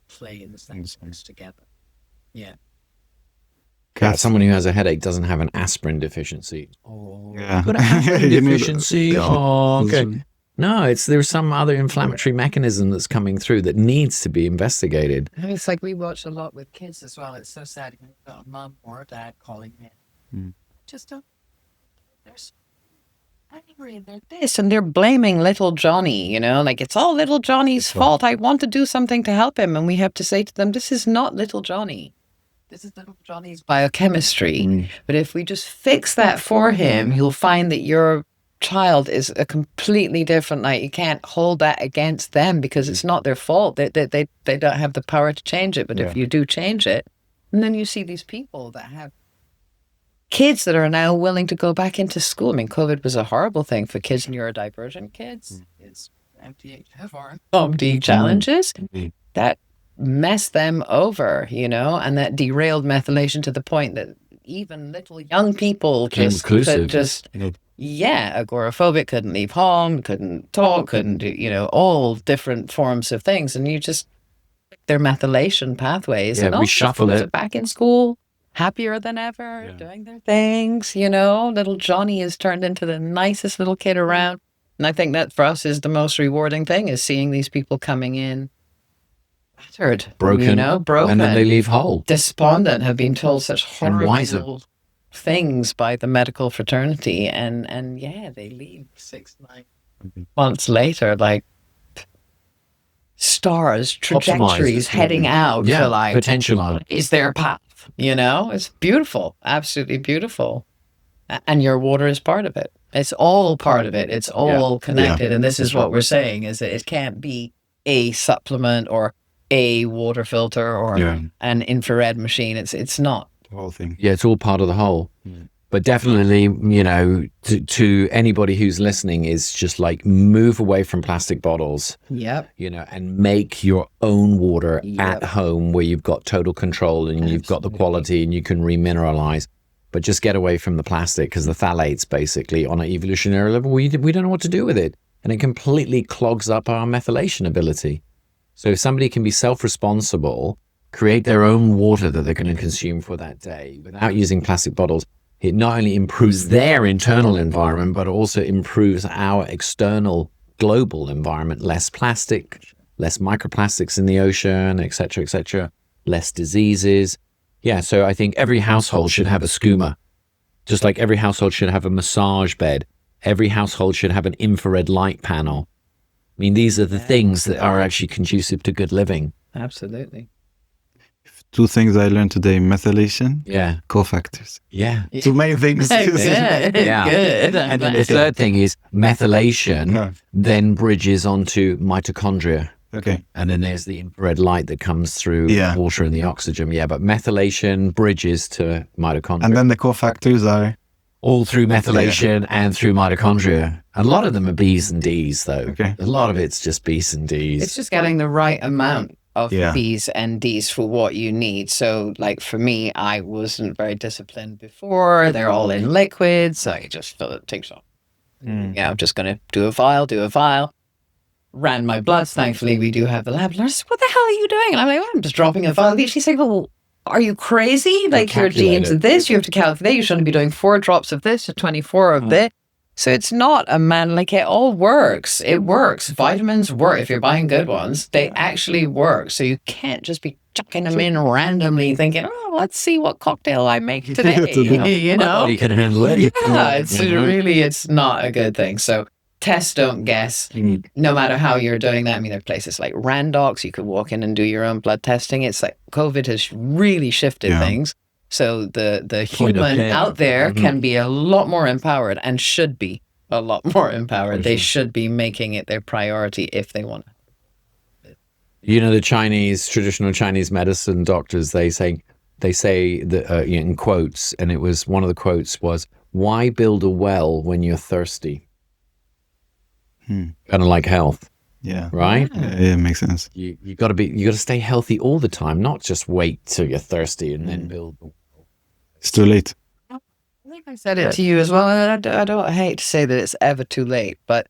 play in this things together. Yeah. Someone who has a headache doesn't have an aspirin deficiency. But aspirin deficiency. Okay. No, there's some other inflammatory mechanism that's coming through that needs to be investigated. It's like we watch a lot with kids as well. It's so sad. You've got a mom or a dad calling in. Just don't. There's angry and they're this and they're blaming little Johnny, you know, like it's all little Johnny's fault. I want to do something to help him, and we have to say to them, this is not little Johnny. This is little Johnny's biochemistry. But if we just fix that for him, you'll find that your child is a completely different. Like, you can't hold that against them because it's not their fault. They don't have the power to change it. But if you do change it, and then you see these people that have kids that are now willing to go back into school. I mean, COVID was a horrible thing for kids, neurodivergent kids. It's MTHFR challenges that messed them over, you know, and that derailed methylation to the point that even little young people agoraphobic, couldn't leave home, couldn't talk, couldn't do, you know, all different forms of things. And you just, their methylation pathways, and we shuffle it back in school. Happier than ever, doing their things, you know. Little Johnny has turned into the nicest little kid around. And I think that for us is the most rewarding thing, is seeing these people coming in battered, broken, you know, broken. And then they leave whole. Despondent, have been told such horrible things by the medical fraternity. And they leave 6-9 months later, like stars, trajectories heading out to like potential is their path. You know, it's beautiful, absolutely beautiful. And your water is part of it. It's all part of it. It's all connected. And this is what we're saying, is that it can't be a supplement or a water filter or an infrared machine. It's not. The whole thing. Yeah, it's all part of the whole. But definitely, you know, to anybody who's listening, is just like move away from plastic bottles. Yep. You know, and make your own water at home where you've got total control and you've got the quality and you can remineralize. But just get away from the plastic, because the phthalates, basically, on an evolutionary level, we don't know what to do with it. And it completely clogs up our methylation ability. So if somebody can be self-responsible, create their own water that they're going to consume for that day without using plastic bottles, it not only improves their internal environment, but also improves our external global environment. Less plastic, less microplastics in the ocean, et cetera, less diseases. Yeah, so I think every household should have a Sküma, just like every household should have a massage bed. Every household should have an infrared light panel. I mean, these are the things that are actually conducive to good living. Absolutely. 2 things I learned today: methylation, Yeah. cofactors. Yeah. 2 main things. Good. Yeah. Good. And then the third thing is methylation Yeah. then bridges onto mitochondria. Okay. And then there's the infrared light that comes through Yeah. water and the oxygen. Yeah, but methylation bridges to mitochondria. And then the cofactors are all through methylation and through mitochondria. A lot of them are B's and D's, though. Okay. A lot of it's just B's and D's. It's just getting the right amount of Yeah. B's and D's for what you need. So, like for me, I wasn't very disciplined before. They're all in liquids, so I just fill it, takes off. Yeah, I'm just going to do a vial. Ran my bloods. Thankfully, we do have the lab. And I said, what the hell are you doing? And I'm like, oh, I'm just dropping a vial. She's like, well, are you crazy? Like your genes of this, you have to calculate. You shouldn't be doing 4 drops of this or 24 of this. So it's not a man, like it all works. It works. Vitamins work. If you're buying good ones, they actually work. So you can't just be chucking them in randomly thinking, oh, let's see what cocktail I make today. You know? You can handle it. Yeah, it's really, it's not a good thing. So test, don't guess. No matter how you're doing that. I mean, there are places like Randox, you could walk in and do your own blood testing. It's like COVID has really shifted things. So the human out there can be a lot more empowered and should be a lot more empowered. They should be making it their priority if they want. You know, the traditional Chinese medicine doctors, they say that in quotes, and it was one of the quotes was, "Why build a well when you're thirsty?" Kind of like health. Yeah. Right? Yeah, it makes sense. You got to stay healthy all the time, not just wait till you're thirsty and then build. It's too late. I think I said it to you as well. And I don't hate to say that it's ever too late, but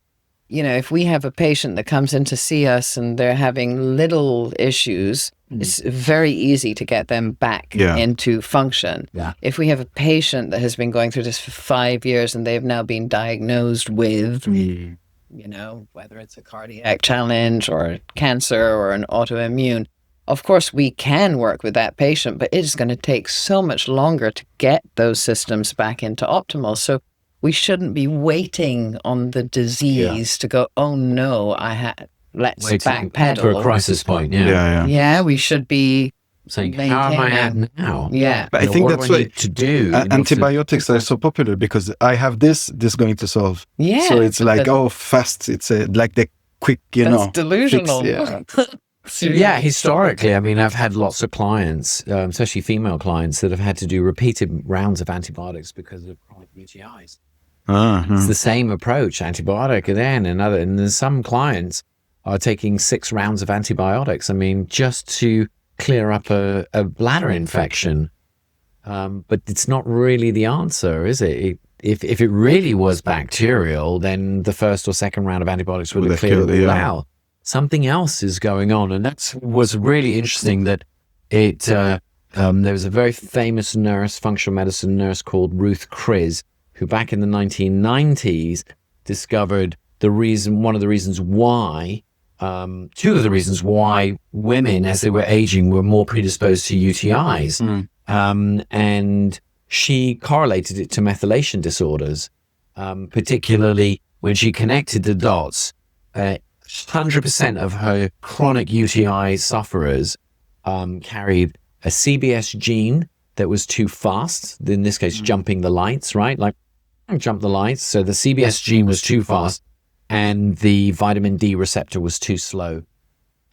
you know, if we have a patient that comes in to see us and they're having little issues, it's very easy to get them back into function. Yeah. If we have a patient that has been going through this for 5 years and they've now been diagnosed with, you know, whether it's a cardiac challenge or cancer or an autoimmune, of course, we can work with that patient, but it's going to take so much longer to get those systems back into optimal. So we shouldn't be waiting on the disease to go, oh no, let's backpedal. For a crisis point, Yeah, we should be saying, how am I at now? Yeah. But I think that's what to do. Antibiotics are so popular because I have this going to solve. Yeah. So it's like, fast. It's like the quick, That's delusional. Yeah, historically, I mean, I've had lots of clients, especially female clients, that have had to do repeated rounds of antibiotics because of chronic UTIs. It's the same approach, antibiotic and then some clients are taking 6 rounds of antibiotics. I mean, just to clear up a bladder infection. But it's not really the answer, is it? If it really was bacterial, then the first or second round of antibiotics would have cleared it all out. Something else is going on. And that was really interesting that there was a very famous nurse, functional medicine nurse called Ruth Chris, who back in the 1990s discovered one of the reasons why, 2 of the reasons why women, as they were aging, were more predisposed to UTIs. And she correlated it to methylation disorders, particularly when she connected the dots. 100% of her chronic UTI sufferers carried a CBS gene that was too fast, in this case, jumping the lights, right? Like, jump the lights. So the CBS gene was too fast and the vitamin D receptor was too slow.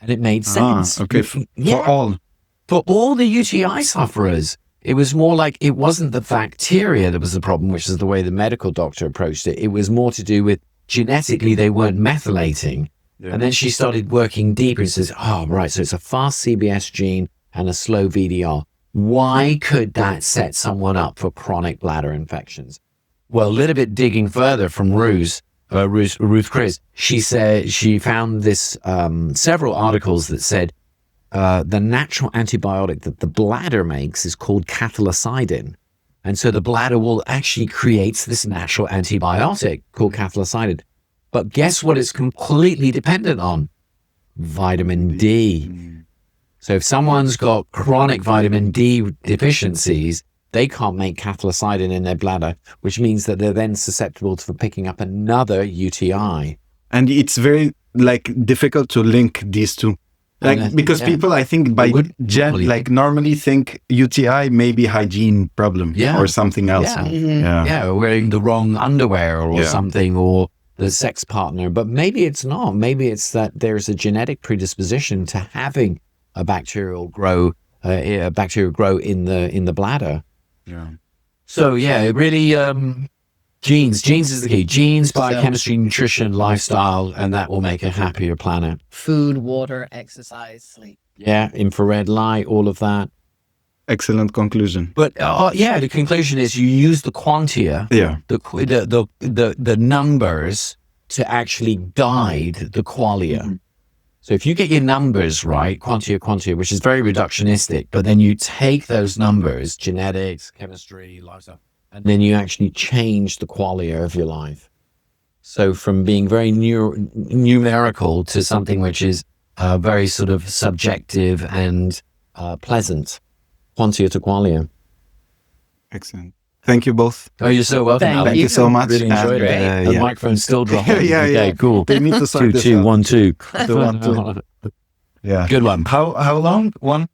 And it made sense. Okay. For all the UTI sufferers. It was more like it wasn't the bacteria that was the problem, which is the way the medical doctor approached it. It was more to do with genetically they weren't methylating. Yeah. And then she started working deeper and says, right, so it's a fast CBS gene and a slow VDR. Why could that set someone up for chronic bladder infections? Well, a little bit digging further from Ruth Chris, she said she found this several articles that said the natural antibiotic that the bladder makes is called cathelicidin. And so the bladder will actually creates this natural antibiotic called cathelicidin. But guess what it's completely dependent on? Vitamin D. So if someone's got chronic vitamin D deficiencies, they can't make cathelicidin in their bladder, which means that they're then susceptible to picking up another UTI. And it's very difficult to link these two. Because people, I think, normally think UTI may be hygiene problem or something else. Wearing the wrong underwear or something, or the sex partner. But maybe it's not. Maybe it's that there's a genetic predisposition to having a bacterial grow in the bladder. Yeah. So it really genes is the key. Genes, biochemistry, nutrition, lifestyle, and that will make a happier planet. Food, water, exercise, sleep. Yeah, infrared light, all of that. Excellent conclusion. But the conclusion is you use the quantia, the numbers to actually guide the qualia. Mm-hmm. So if you get your numbers right, quantia, which is very reductionistic, but then you take those numbers, genetics, chemistry, lifestyle, and then you actually change the qualia of your life. So from being very numerical to something which is very sort of subjective and pleasant. Quantia to qualia. Excellent. Thank you both. Oh, you're so welcome. Thank you so much. Really enjoyed it. The microphone's still dropping. Okay, cool. We need to sort 2, 2, 1, 2. 1, 2. Yeah. Good one. How long? One?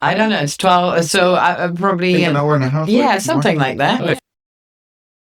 I don't know. It's 12. So probably an hour and a half. Yeah, something like that.